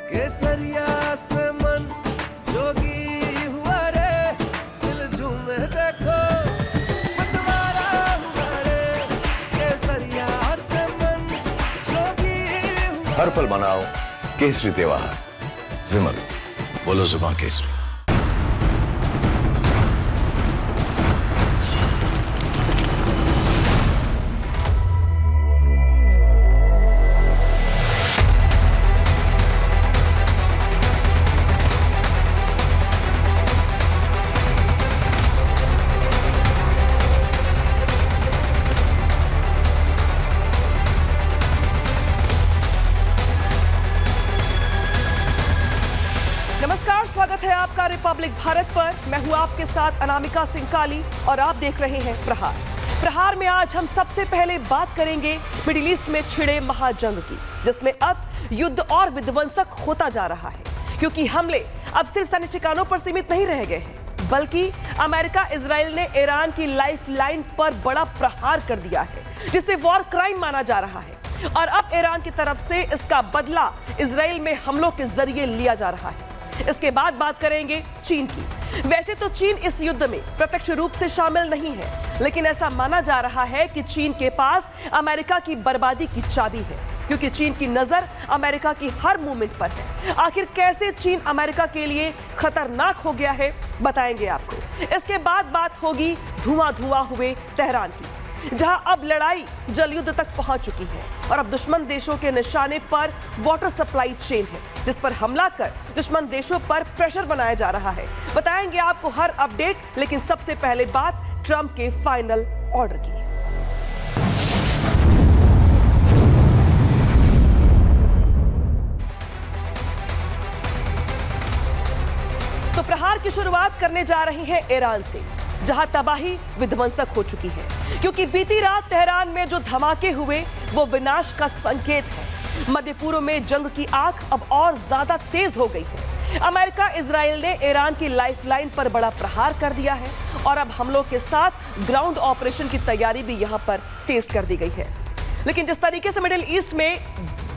केसरिया से मन जोगी हुआ रे, दिल झूमे देखो मतवारा हुआ रे, केसरिया से मन जोगी हुआ। हर पल मनाओ केसरी त्योहार। विमल, बोलो जुबान केसरी। नमस्कार, स्वागत है आपका रिपब्लिक भारत पर। मैं हूं आपके साथ अनामिका सिंह काली और आप देख रहे हैं प्रहार। प्रहार में आज हम सबसे पहले बात करेंगे मिडिल ईस्ट में छिड़े महाजंग की, जिसमें अब युद्ध और विध्वंसक होता जा रहा है, क्योंकि हमले अब सिर्फ सैन्य ठिकानों पर सीमित नहीं रह गए हैं, बल्कि अमेरिका इजराइल ने ईरान की लाइफलाइन पर बड़ा प्रहार कर दिया है, जिसे वॉर क्राइम माना जा रहा है। और अब ईरान की तरफ से इसका बदला इजराइल में हमलों के जरिए लिया जा रहा है। इसके बाद बात करेंगे चीन की। वैसे तो चीन इस युद्ध में प्रत्यक्ष रूप से शामिल नहीं है, लेकिन ऐसा माना जा रहा है कि चीन के पास अमेरिका की बर्बादी की चाबी है, क्योंकि चीन की नजर अमेरिका की हर मूवमेंट पर है। आखिर कैसे चीन अमेरिका के लिए खतरनाक हो गया है, बताएंगे आपको। इसके बाद बात होगी धुआं धुआं हुए तेहरान की, जहां अब लड़ाई जल युद्ध तक पहुंच चुकी है और अब दुश्मन देशों के निशाने पर वाटर सप्लाई चेन है, जिस पर हमला कर दुश्मन देशों पर प्रेशर बनाया जा रहा है। बताएंगे आपको हर अपडेट, लेकिन सबसे पहले बात ट्रंप के फाइनल ऑर्डर की। तो प्रहार की शुरुआत करने जा रही है ईरान से, जहां तबाही विध्वंसक हो चुकी है, क्योंकि बीती रात तेहरान में जो धमाके हुए वो विनाश का संकेत है। मध्य पूर्व में जंग की आग अब और ज्यादा तेज हो गई है। अमेरिका इजराइल ने ईरान की लाइफलाइन पर बड़ा प्रहार कर दिया है और अब हमलों के साथ ग्राउंड ऑपरेशन की तैयारी भी यहां पर तेज कर दी गई है। लेकिन जिस तरीके से मिडिल ईस्ट में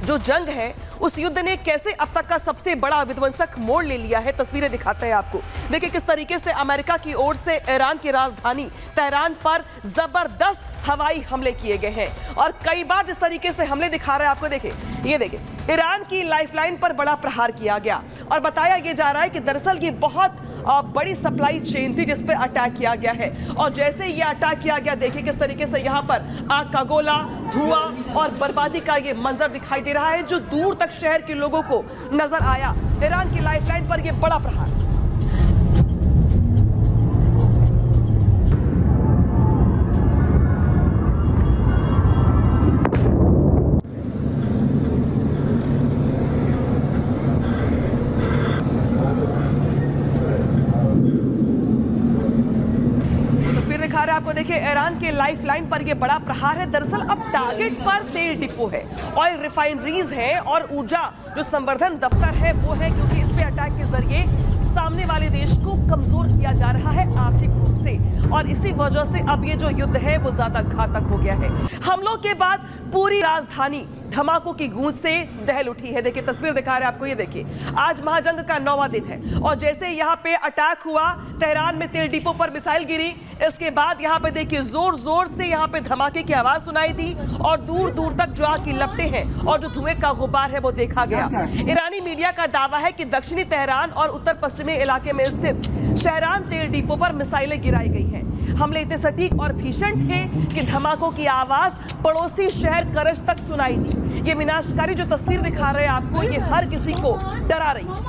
जो जंग है, उस युद्ध ने कैसे अब तक का सबसे बड़ा विध्वंसक मोड़ ले लिया है, तस्वीरें दिखाते हैं आपको। देखिए किस तरीके से अमेरिका की ओर से ईरान की राजधानी तेहरान पर जबरदस्त हवाई हमले किए गए हैं और कई बार जिस तरीके से हमले दिखा रहे हैं आपको, देखिए ये देखिए ईरान की लाइफलाइन पर बड़ा प्रहार किया गया और बताया यह जा रहा है कि दरअसल ये बहुत बड़ी सप्लाई चेन थी जिस पे अटैक किया गया है। और जैसे ये अटैक किया गया, देखिए किस तरीके से यहाँ पर आग का गोला, धुआं और बर्बादी का ये मंजर दिखाई दे रहा है, जो दूर तक शहर के लोगों को नजर आया। ईरान की लाइफलाइन पर ये बड़ा प्रहार। आपको देखिए ईरान के लाइफलाइन पर यह बड़ा प्रहार है। दरअसल अब टारगेट पर तेल डिपो है, ऑयल रिफाइनरीज है और ऊर्जा जो संवर्धन दफ्तर है वो है, क्योंकि इस पे अटैक के जरिए सामने वाले देश को कमजोर किया जा रहा है आर्थिक रूप से, और इसी वजह से अब ये जो युद्ध है वो ज्यादा घातक हो गया है। हमलों के बाद पूरी राजधानी धमाकों की गूंज से दहल उठी है। देखिए तस्वीर दिखा रहे हैं आपको, ये देखिए आज महाजंग का 9वां दिन है और जैसे यहाँ पे अटैक हुआ, तेहरान में तेल डिपो पर मिसाइल गिरी, इसके बाद यहाँ पे देखिए जोर जोर से यहाँ पे धमाके की आवाज सुनाई दी और दूर दूर तक जो आग की लपटें हैं और जो धुएं का गुबार है वो देखा गया। ईरानी मीडिया का दावा है कि दक्षिणी तेहरान और उत्तर पश्चिमी इलाके में स्थित शहरान तेल डिपो पर मिसाइलें गिराई गई हैं। हमले इतने सटीक और भीषण थे कि धमाकों की आवाज पड़ोसी शहर करज तक सुनाई दी। ये विनाशकारी जो तस्वीर दिखा रहे हैं आपको, ये हर किसी को डरा रही है।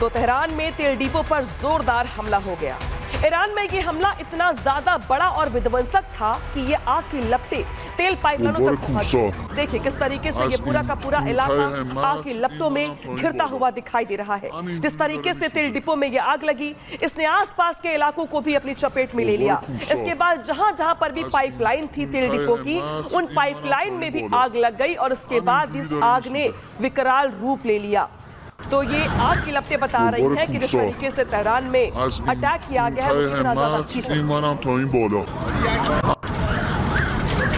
तो तेहरान में तेल डिपो पर जोरदार हमला हो गया। ईरान में ये हमला इतना ज्यादा बड़ा और विध्वंसक था कि ये आग की लपटें तेल पाइपलाइनों तक पहुंच गई। देखिए किस तरीके से ये पूरा का पूरा इलाका आग की लपटों में घिरता हुआ दिखाई दे रहा है। जिस तरीके से तेल डिपो में ये आग लगी, इसने आसपास के इलाकों को भी अपनी चपेट में ले लिया। इसके बाद जहां जहां पर भी पाइपलाइन थी तेल डिपो की, उन पाइपलाइन में भी आग लग गई और उसके बाद इस आग ने विकराल रूप ले लिया। तो ये आग की लपटें बता रही हैं कि जिस तरीके से तेहरान में अटैक किया गया है वो कितना ज्यादा भीषण।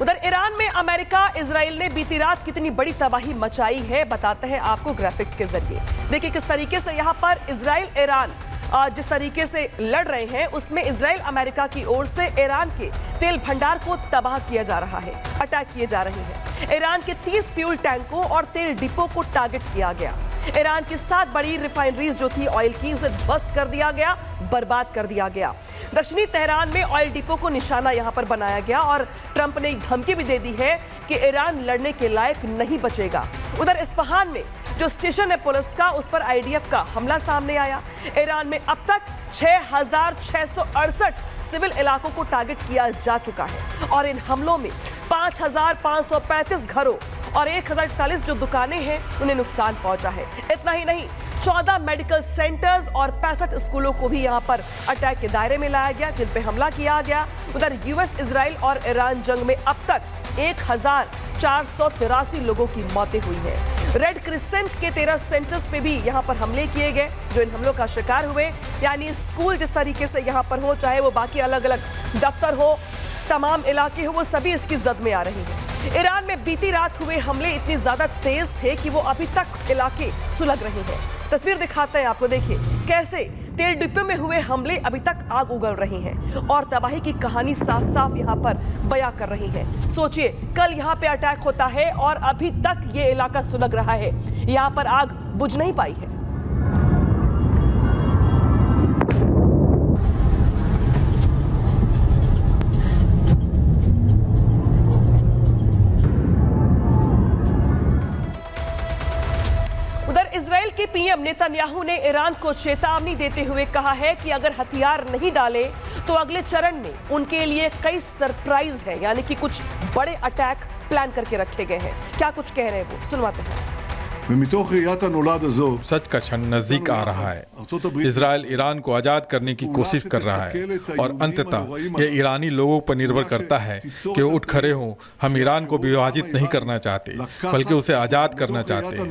उधर ईरान में अमेरिका इजराइल ने बीती रात कितनी बड़ी तबाही मचाई है बताते हैं आपको ग्राफिक्स के जरिए। देखिए किस तरीके से यहाँ पर इजराइल ईरान जिस तरीके से लड़ रहे हैं उसमें इजराइल अमेरिका की ओर से ईरान के तेल भंडार को तबाह किया जा रहा है, अटैक किए जा रहे हैं। ईरान के 30 फ्यूल टैंकों और तेल डिपो को टारगेट किया गया। ईरान की 7 बड़ी रिफाइनरीज जो थी ऑयल की, उसे ध्वस्त कर दिया गया, बर्बाद कर दिया गया। दक्षिणी तेहरान में ऑयल डिपो को निशाना यहां पर बनाया गया और ट्रंप ने एक धमकी भी दे दी है कि ईरान लड़ने के लायक नहीं बचेगा। उधर इस्फहान में जो स्टेशन है पुलिस का, उस पर आईडीएफ का हमला सामने आया। ईरान में अब तक 6,668 सिविल इलाकों को टारगेट किया जा चुका है और इन हमलों में 5,535 घरों और 1,048 जो दुकानें हैं उन्हें नुकसान पहुंचा है। इतना ही नहीं, 14 मेडिकल सेंटर्स और 65 स्कूलों को भी यहां पर अटैक के दायरे में लाया गया, जिन पे हमला किया गया। उधर यूएस, इजराइल और ईरान जंग में अब तक 1,483 लोगों की मौतें हुई हैं। रेड क्रिसेंट के 13 सेंटर्स पे भी यहां पर हमले किए गए जो इन हमलों का शिकार हुए। यानी स्कूल जिस तरीके से यहां पर हो, चाहे वो बाकी अलग अलग दफ्तर हो, तमाम इलाके हो, वो सभी इसकी जद में आ रहे हैं। ईरान में बीती रात हुए हमले इतने ज्यादा तेज थे कि वो अभी तक इलाके सुलग रहे हैं। तस्वीर दिखाते हैं आपको, देखिए कैसे तेल डिपो में हुए हमले अभी तक आग उगल रहे हैं और तबाही की कहानी साफ साफ यहाँ पर बयां कर रही है। सोचिए कल यहाँ पे अटैक होता है और अभी तक ये इलाका सुलग रहा है, यहाँ पर आग बुझ नहीं पाई है। इजराइल के पीएम नेतन्याहू ने ईरान को चेतावनी देते हुए कहा है कि अगर हथियार नहीं डाले तो अगले चरण में उनके लिए कई सरप्राइज है, यानी कि कुछ बड़े अटैक प्लान करके रखे गए हैं। क्या कुछ कह रहे हैं वो सुनवाते हैं। सच का क्षण नजदीक आ रहा है। इजराइल ईरान को आजाद करने की कोशिश कर रहा है और अंततः यह ईरानी लोगों पर निर्भर करता है कि वो उठ खड़े हों। हम ईरान को विभाजित नहीं करना चाहते बल्कि उसे आजाद करना चाहते हैं।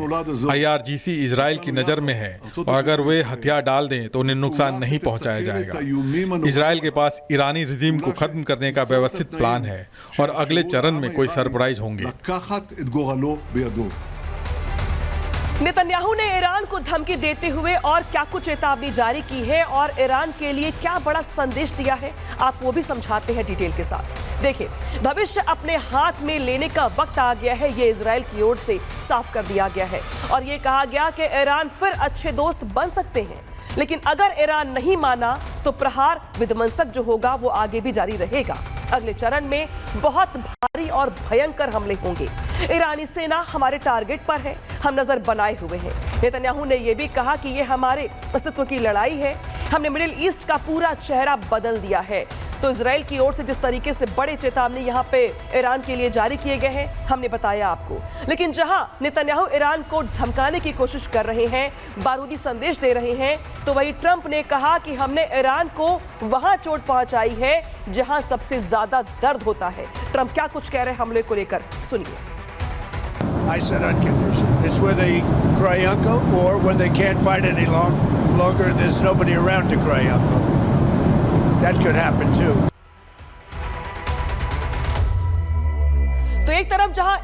IRGC इजराइल की नजर में है और अगर वे हथियार डाल दें तो उन्हें नुकसान नहीं पहुंचाया जाएगा। इजराइल के पास ईरानी रिजीम को खत्म करने का व्यवस्थित प्लान है और अगले चरण में कोई सरप्राइज होंगे। नेतन्याहू ने ईरान को धमकी देते हुए और क्या कुछ चेतावनी जारी की है और ईरान के लिए क्या बड़ा संदेश दिया है, आप वो भी समझाते हैं डिटेल के साथ। देखिए, भविष्य अपने हाथ में लेने का वक्त आ गया है, ये इजराइल की ओर से साफ कर दिया गया है और ये कहा गया कि ईरान फिर अच्छे दोस्त बन सकते हैं, लेकिन अगर ईरान नहीं माना तो प्रहार विध्वंसक जो होगा वो आगे भी जारी रहेगा। अगले चरण में बहुत भारी और भयंकर हमले होंगे। ईरानी सेना हमारे टारगेट पर है, हम नजर बनाए हुए हैं। नेतन्याहू ने यह भी कहा कि यह हमारे अस्तित्व की लड़ाई है, हमने मिडिल ईस्ट का पूरा चेहरा बदल दिया है। तो इजराइल की ओर से जिस तरीके से बड़े चेतावनी यहाँ पे ईरान के लिए जारी किए गए हैं, हमने बताया आपको। लेकिन जहां नेतन्याहू ईरान को धमकाने की कोशिश कर रहे हैं, बारूदी संदेश दे रहे हैं, तो वही ट्रंप ने कहा कि हमने ईरान को वहां चोट पहुंचाई है जहां सबसे ज्यादा दर्द होता है। ट्रंप क्या कुछ कह रहे हैं हमले को लेकर, सुनिए। I said unconditional. It's where they cry uncle, or when they can't fight any longer, there's nobody around to cry uncle. That could happen too. तो एक तरफ जहां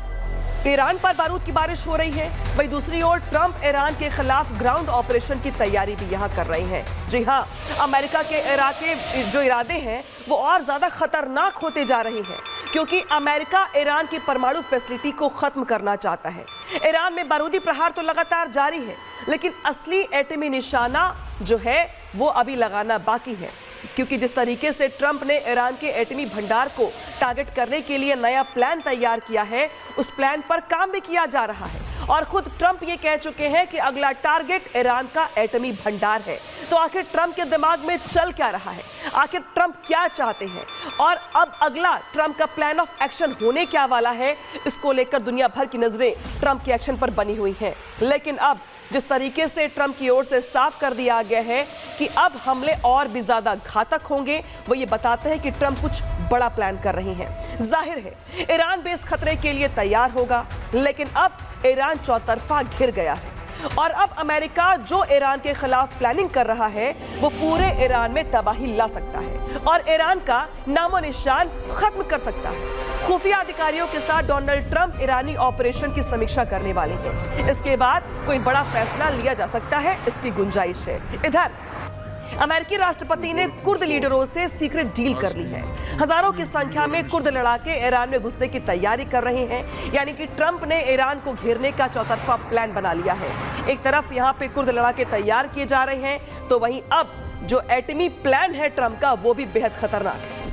ईरान पर बारूद की बारिश हो रही है, वहीं दूसरी ओर ट्रंप ईरान के खिलाफ ग्राउंड ऑपरेशन की तैयारी भी यहां कर रहे हैं। जी हां, अमेरिका के इराक के जो इरादे हैं वो और ज्यादा खतरनाक होते जा रहे हैं, क्योंकि अमेरिका ईरान की परमाणु फैसिलिटी को खत्म करना चाहता है। ईरान में बारूदी प्रहार तो लगातार जारी है, लेकिन असली एटमी निशाना जो है वो अभी लगाना बाकी है, क्योंकि जिस तरीके से ट्रंप ने ईरान के एटमी भंडार को टारगेट करने के लिए नया प्लान तैयार किया है, उस प्लान पर काम भी किया जा रहा है और खुद ट्रंप ये कह चुके हैं कि अगला टारगेट ईरान का एटमी भंडार है। तो आखिर ट्रंप के दिमाग में चल क्या रहा है, आखिर ट्रंप क्या चाहते हैं और अब अगला ट्रंप का प्लान ऑफ एक्शन होने क्या वाला है, इसको लेकर दुनिया भर की नजरें ट्रंप के एक्शन पर बनी हुई हैं। लेकिन अब जिस तरीके से ट्रंप की ओर से साफ कर दिया गया है कि अब हमले और भी ज्यादा घातक होंगे, वो ये बताते हैं कि ट्रंप कुछ बड़ा प्लान कर रहे हैं। जाहिर है ईरान भी इस खतरे के लिए तैयार होगा, लेकिन अब ईरान चौतरफा घिर गया है और अब अमेरिका जो ईरान के खिलाफ प्लानिंग कर रहा है वो पूरे ईरान में तबाही ला सकता है और ईरान का नामो निशान खत्म कर सकता है। खुफिया अधिकारियों के साथ डोनाल्ड ट्रंप ईरानी ऑपरेशन की समीक्षा करने वाले हैं। इसके बाद कोई बड़ा फैसला लिया जा सकता है, इसकी गुंजाइश है। इधर अमेरिकी राष्ट्रपति ने कुर्द लीडरों से सीक्रेट डील कर ली है। हजारों की संख्या में कुर्द लड़ाके ईरान में घुसने की तैयारी कर रहे हैं, यानी कि ट्रंप ने ईरान को घेरने का चौतरफा प्लान बना लिया है। एक तरफ यहां पे कुर्द लड़ाके तैयार किए जा रहे हैं, तो वहीं अब जो एटमी प्लान है ट्रंप का वो भी बेहद खतरनाक है।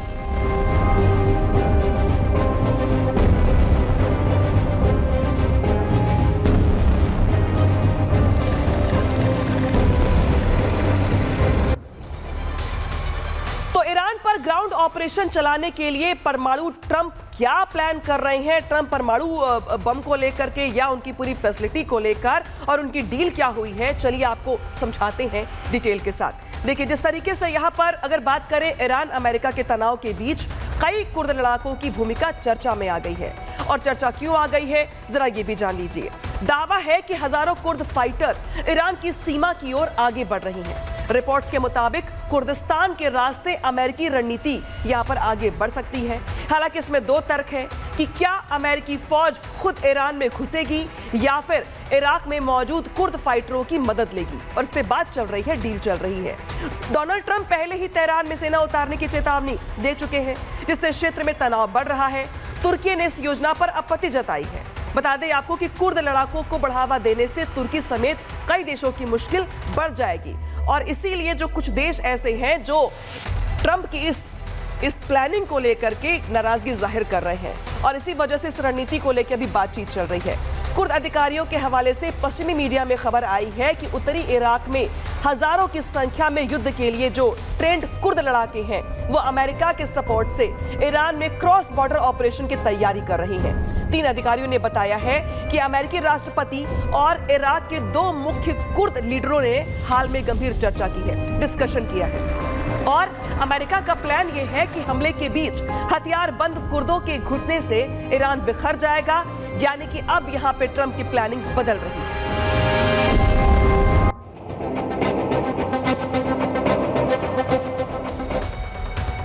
ग्राउंड ऑपरेशन चलाने के लिए परमाणु ट्रंप क्या प्लान कर रहे हैं, ट्रंप परमाणु बम को लेकर के या उनकी पूरी फैसिलिटी को लेकर और उनकी डील क्या हुई है, चलिए आपको समझाते हैं डिटेल के साथ। देखिए जिस तरीके से यहां पर अगर बात करें ईरान अमेरिका के तनाव के बीच कई कुर्द लड़ाकों की भूमिका चर्चा में आ गई है और चर्चा क्यों आ गई है जरा ये भी जान लीजिए। दावा है कि हजारों कुर्द फाइटर ईरान की सीमा की ओर आगे बढ़ रही हैं। रिपोर्ट्स के मुताबिक कुर्दिस्तान के रास्ते अमेरिकी रणनीति यहां पर आगे बढ़ सकती है। हालांकि इसमें दो तर्क हैं कि क्या अमेरिकी फौज खुद ईरान में घुसेगी या फिर इराक में मौजूद कुर्द फाइटरों की मदद लेगी, और इस पे बात चल रही है, डील चल रही है। डोनाल्ड ट्रंप पहले ही तेहरान में सेना उतारने की चेतावनी दे चुके हैं, जिससे क्षेत्र में तनाव बढ़ रहा है। तुर्की ने इस योजना पर आपत्ति जताई है। बता दें आपको कि कुर्द लड़ाकों को बढ़ावा देने से तुर्की समेत कई देशों की मुश्किल बढ़ जाएगी और इसीलिए जो कुछ देश ऐसे हैं जो ट्रंप की इस प्लानिंग को लेकर के नाराजगी जाहिर कर रहे हैं और इसी वजह से इस रणनीति को लेकर भी बातचीत चल रही है। कुर्द अधिकारियों के हवाले से पश्चिमी मीडिया में खबर आई है कि उत्तरी इराक में हजारों की संख्या में युद्ध के लिए जो ट्रेंड कुर्द लड़ाके हैं वो अमेरिका के सपोर्ट से ईरान में क्रॉस बॉर्डर ऑपरेशन की तैयारी कर रही हैं। 3 अधिकारियों ने बताया है कि अमेरिकी राष्ट्रपति और इराक के 2 मुख्य कुर्द लीडरों ने हाल में गंभीर चर्चा की है, डिस्कशन किया है और अमेरिका का प्लान यह है कि हमले के बीच हथियारबंद कुर्दों के घुसने से ईरान बिखर जाएगा, यानी कि अब यहां पे ट्रंप की प्लानिंग बदल रही है।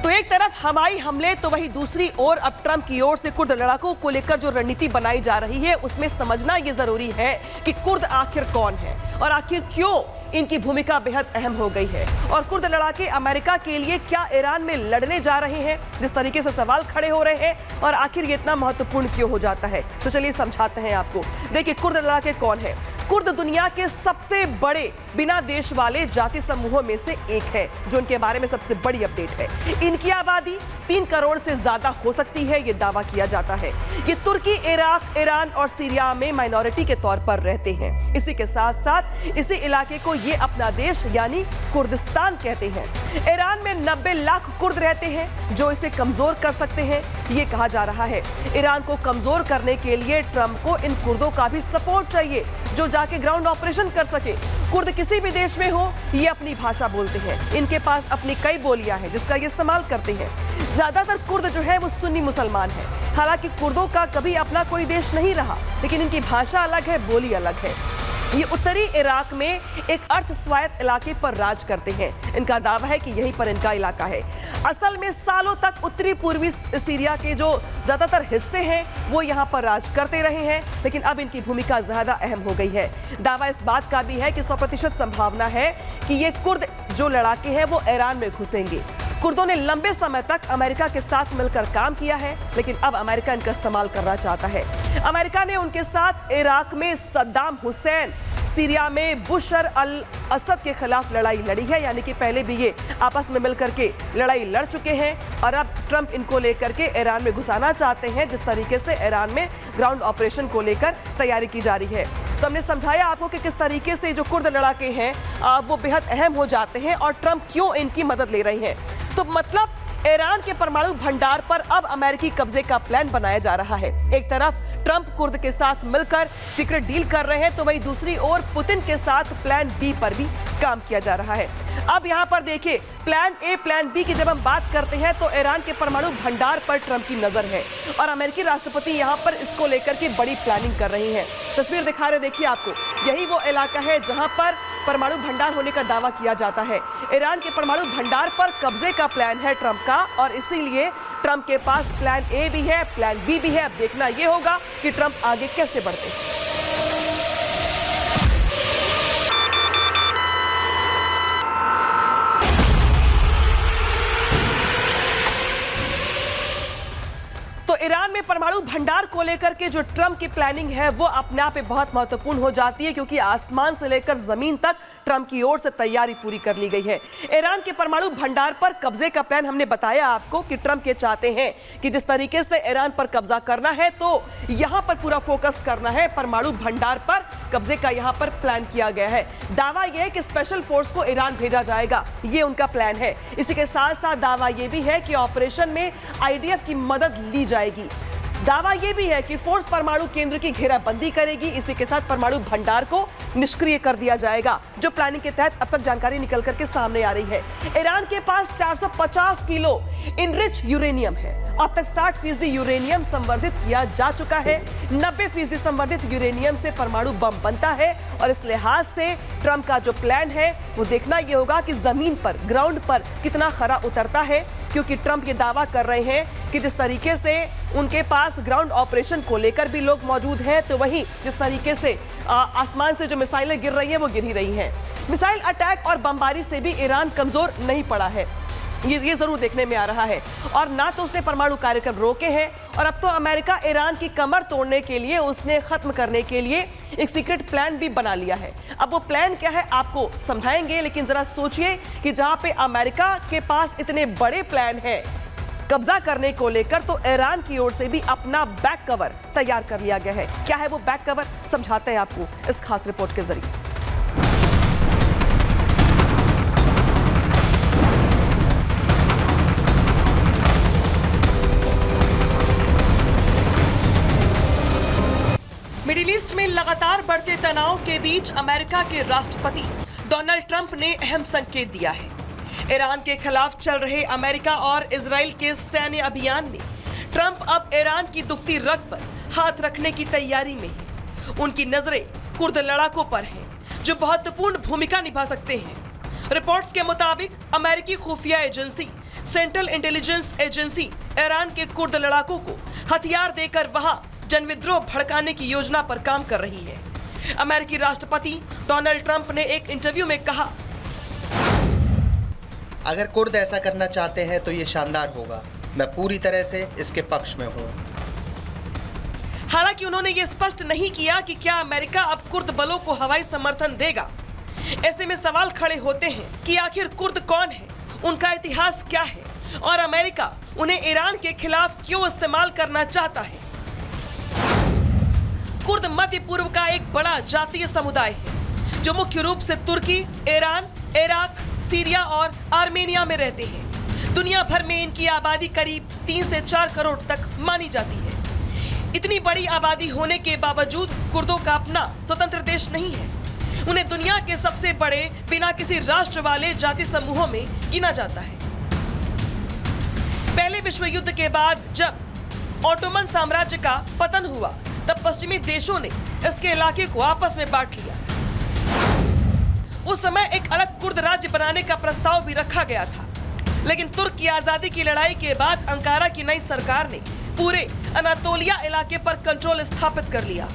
तो एक तरफ हवाई हमले तो वही दूसरी ओर अब ट्रंप की ओर से कुर्द लड़ाकों को लेकर जो रणनीति बनाई जा रही है उसमें समझना यह जरूरी है कि कुर्द आखिर कौन है और आखिर क्यों इनकी भूमिका बेहद अहम हो गई है और कुर्द लड़ाके अमेरिका के लिए क्या ईरान में लड़ने जा रहे हैं, जिस तरीके से सवाल खड़े हो रहे हैं और आखिर ये इतना महत्वपूर्ण क्यों हो जाता है, तो चलिए समझाते हैं आपको। देखिए कुर्द लड़ाके कौन है। कुर्द दुनिया के सबसे बड़े बिना देश वाले जाति समूहों में से एक है, जो उनके बारे में सबसे बड़ी अपडेट है। इनकी आबादी 3 करोड़ से ज्यादा हो सकती है, ये दावा किया जाता है। ये तुर्की, इराक, ईरान और सीरिया में माइनॉरिटी के तौर पर रहते हैं। इसी के साथ साथ इसी इलाके को ये अपना देश यानी कुर्दिस्तान कहते हैं। ईरान में 90 लाख कुर्द रहते हैं जो इसे कमजोर कर सकते हैं, ये कहा जा रहा है। ईरान को कमजोर करने के लिए ट्रंप को इन कुर्दों का भी सपोर्ट चाहिए जो जाके ग्राउंड ऑपरेशन कर सके। कुर्द किसी भी देश में हो ये अपनी भाषा बोलते हैं, इनके पास अपनी कई बोलियां हैं जिसका ये इस्तेमाल करते हैं। ज्यादातर कुर्द जो है वो सुन्नी मुसलमान है। हालांकि कुर्दों का कभी अपना कोई देश नहीं रहा, लेकिन इनकी भाषा अलग है, बोली अलग है। ये उत्तरी इराक में एक अर्ध स्वायत्त इलाके पर राज करते हैं। इनका दावा है कि यहीं पर इनका इलाका है। असल में सालों तक उत्तरी पूर्वी सीरिया के जो ज्यादातर हिस्से हैं वो यहाँ पर राज करते रहे हैं, लेकिन अब इनकी भूमिका ज्यादा अहम हो गई है। दावा इस बात का भी है कि 100% संभावना है कि ये कुर्द जो लड़ाके हैं वो ईरान में घुसेंगे। कुर्दों ने लंबे समय तक अमेरिका के साथ मिलकर काम किया है, लेकिन अब अमेरिका इनका इस्तेमाल करना चाहता है। अमेरिका ने उनके साथ इराक में सद्दाम हुसैन सीरिया में बशर अल असद के खिलाफ लड़ाई लड़ी है, यानी कि पहले भी ये आपस में मिलकर के लड़ाई लड़ चुके हैं और अब ट्रंप इनको लेकर के ईरान में घुसाना चाहते हैं। जिस तरीके से ईरान में ग्राउंड ऑपरेशन को लेकर तैयारी की जा रही है, तो हमने समझाया आपको कि किस तरीके से जो कुर्द लड़ाके हैं वो बेहद अहम हो जाते हैं और ट्रंप क्यों इनकी मदद ले रहे हैं। तो मतलब ईरान के परमाणु भंडार पर अब अमेरिकी कब्जे का प्लान बनाया जा रहा है। एक तरफ ट्रंप कुर्द के साथ मिलकर सीक्रेट डील कर रहे हैं, तो वहीं दूसरी ओर पुतिन के साथ प्लान बी पर भी काम किया जा रहा है। अब यहां पर देखिए, प्लान ए प्लान बी की जब हम बात करते हैं तो ईरान के परमाणु भंडार पर ट्रंप की नजर है और अमेरिकी राष्ट्रपति यहां पर इसको लेकर के बड़ी प्लानिंग कर रही हैं। तस्वीर दिखा रहे, देखिए आपको, यही वो इलाका है जहां पर परमाणु भंडार होने का दावा किया जाता है। ईरान के परमाणु भंडार पर कब्जे का प्लान है ट्रंप का और इसीलिए ट्रंप के पास प्लान ए भी है, प्लान बी भी है। अब देखना यह होगा कि ट्रंप आगे कैसे बढ़ते हैं। तो ईरान में परमाणु भंडार को लेकर के जो ट्रंप की प्लानिंग है वो अपने आप में बहुत महत्वपूर्ण हो जाती है, क्योंकि आसमान से लेकर जमीन तक ट्रंप की ओर से तैयारी पूरी कर ली गई है। ईरान के परमाणु भंडार पर कब्जे का प्लान हमने बताया आपको कि ट्रंप ये चाहते हैं कि जिस तरीके से ईरान पर कब्जा करना है तो यहां पर पूरा फोकस करना है। परमाणु भंडार पर कब्जे का यहां पर प्लान किया गया है। दावा यह है कि स्पेशल फोर्स को ईरान भेजा जाएगा, ये उनका प्लान है। इसी के साथ साथ दावा यह भी है कि ऑपरेशन में आईडीएफ की मदद ली जाएगी। दावा यह भी है कि फोर्स परमाणु केंद्र की घेराबंदी करेगी। इसी के साथ परमाणु भंडार को निष्क्रिय कर दिया जाएगा, जो प्लानिंग के तहत अब तक जानकारी निकल करके सामने आ रही है। ईरान के पास 450 किलो इनरिच यूरेनियम है। अब तक 60% यूरेनियम संवर्धित किया जा चुका है। 90% संवर्धित यूरेनियम से परमाणु बम बनता है और इस लिहाज से ट्रंप का जो प्लान है वो देखना यह होगा कि जमीन पर, ग्राउंड पर कितना खरा उतरता है, क्योंकि ट्रंप ये दावा कर रहे हैं कि जिस तरीके से उनके पास ग्राउंड ऑपरेशन को लेकर भी लोग मौजूद हैं, तो वहीं जिस तरीके से आसमान से जो मिसाइलें गिर रही हैं वो गिर ही रही हैं। मिसाइल अटैक और बमबारी से भी ईरान कमजोर नहीं पड़ा है, ये जरूर देखने में आ रहा है। और ना तो उसने परमाणु कार्यक्रम रोके हैं और अब तो अमेरिका ईरान की कमर तोड़ने के लिए, उसने खत्म करने के लिए एक सीक्रेट प्लान भी बना लिया है। अब वो प्लान क्या है आपको समझाएंगे, लेकिन जरा सोचिए कि जहां पे अमेरिका के पास इतने बड़े प्लान है कब्जा करने को लेकर, तो ईरान की ओर से भी अपना बैक कवर तैयार कर लिया गया है। क्या है वो बैक कवर, समझाते हैं आपको इस खास रिपोर्ट के जरिए। मिडिल ईस्ट में लगातार बढ़ते तनाव के बीच अमेरिका के राष्ट्रपति डोनाल्ड ट्रंप ने अहम संकेत दिया है। ईरान के खिलाफ चल रहे अमेरिका और इजराइल के सैन्य अभियान में ट्रंप अब ईरान की दुखती रग पर हाथ रखने की तैयारी में है। उनकी नजरें कुर्द लड़ाकों पर हैं, जो महत्वपूर्ण भूमिका निभा सकते हैं। रिपोर्ट्स के मुताबिक अमेरिकी खुफिया agency central intelligence agency Iran के कुर्द लड़ाकों को हथियार देकर वहां जनविद्रोह भड़काने की योजना पर काम कर रही है। अमेरिकी राष्ट्रपति डोनाल्ड ट्रंप ने एक इंटरव्यू में कहा, अगर कुर्द ऐसा करना चाहते हैं तो ये शानदार होगा। मैं पूरी तरह से इसके पक्ष में हूँ। हालांकि उन्होंने ये स्पष्ट नहीं किया कि क्या अमेरिका अब कुर्द बलों को हवाई समर्थन देगा। ऐसे में सवाल खड़े होते हैं कि आखिर कुर्द कौन है, उनका इतिहास क्या है और अमेरिका उन्हें ईरान के खिलाफ क्यों इस्तेमाल करना चाहता है। कुर्द मध्य पूर्व का एक बड़ा जातीय समुदाय है, जो मुख्य रूप से तुर्की, ईरान, इराक, सीरिया और आर्मेनिया में रहते हैं। दुनिया भर में इनकी आबादी करीब 3 से 4 करोड़ तक मानी जाती है। इतनी बड़ी आबादी होने के बावजूद कुर्दों का अपना स्वतंत्र देश नहीं है। उन्हें दुनिया के सबसे बड़े बिना किसी राष्ट्र वाले जाति समूहों में गिना जाता है। पहले विश्व युद्ध के बाद जब ऑटोमन साम्राज्य का पतन हुआ, तब पश्चिमी देशों ने इसके इलाके को आपस में बांट लिया। उस समय एक अलग कुर्द राज्य बनाने का प्रस्ताव भी रखा गया था, लेकिन तुर्क की आजादी की लड़ाई के बाद अंकारा की नई सरकार ने पूरे अनातोलिया इलाके पर कंट्रोल स्थापित कर लिया।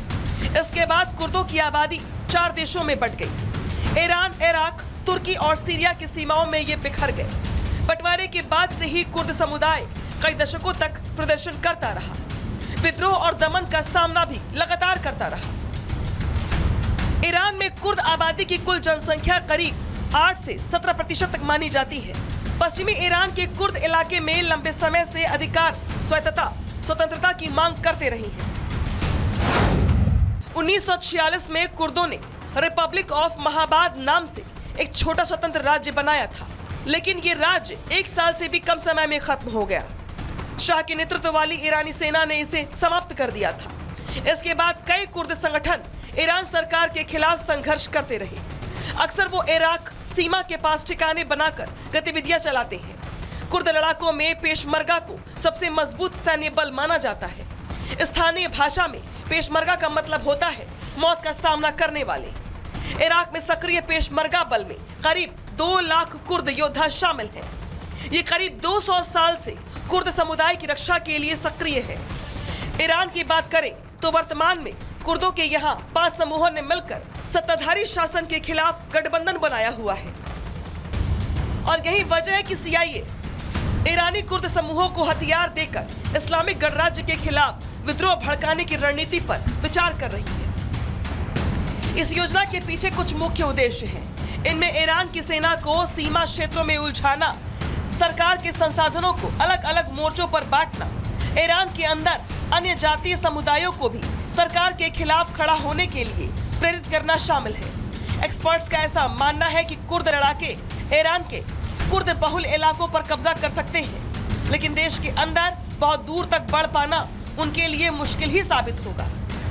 इसके बाद कुर्दों की आबादी 4 देशों में बंट गई। ईरान, इराक, तुर्की और सीरिया की सीमाओं में ये बिखर गए। बंटवारे के बाद से ही कुर्द समुदाय कई दशकों तक प्रदर्शन करता रहा, विद्रोह और दमन का सामना भी लगातार करता रहा। ईरान में कुर्द आबादी की कुल जनसंख्या करीब 8 से 17% तक मानी जाती है। पश्चिमी ईरान के कुर्द इलाके में लंबे समय से अधिकार, स्वतंत्रता की मांग करते रही हैं। 1946 में कुर्दों ने रिपब्लिक ऑफ महाबाद नाम से एक छोटा स्वतंत्र राज्य बनाया था, लेकिन ये राज्य 1 साल से भी कम समय में खत्म हो गया। शाह के नेतृत्व वाली ईरानी सेना ने इसे समाप्त कर दिया था। इसके बाद कई कुर्द संगठन ईरान सरकार के खिलाफ संघर्ष करते रहे। अक्सर वो इराक सीमा के पास ठिकाने बनाकर गतिविधियां चलाते हैं। कुर्द लड़ाकों में पेशमर्गा को सबसे मजबूत सैन्य बल माना जाता है। स्थानीय भाषा में पेशमर्गा का मतलब होता है मौत का सामना करने वाले। इराक में सक्रिय पेशमर्गा बल में करीब 2 लाख कुर्द योद्धा शामिल हैं। ये करीब 200 साल से कुर्द समुदाय की रक्षा के लिए सक्रिय है। ईरान की बात करें तो वर्तमान में कुर्दों के यहाँ 5 समूहों ने मिलकर सत्ताधारी शासन के खिलाफ गठबंधन बनाया हुआ है। और यही वजह है कि CIA ईरानी कुर्द समूहों को हथियार देकर इस्लामिक गणराज्य के खिलाफ विद्रोह भड़काने की रणनीति पर विचार कर रही है। इस योजना के पीछे कुछ मुख्य उद्देश्य हैं। इनमें ईरान की सेना को सीमा क्षेत्रों में उलझाना, सरकार के संसाधनों को अलग अलग मोर्चों पर बांटना, ईरान के अंदर अन्य जातीय समुदायों को भी सरकार के खिलाफ खड़ा होने के लिए प्रेरित करना शामिल है। एक्सपर्ट्स का ऐसा मानना है कि कुर्द लड़ाके ईरान के कुर्द बहुल इलाकों पर कब्जा कर सकते हैं, लेकिन देश के अंदर बहुत दूर तक बढ़ पाना उनके लिए मुश्किल ही साबित होगा।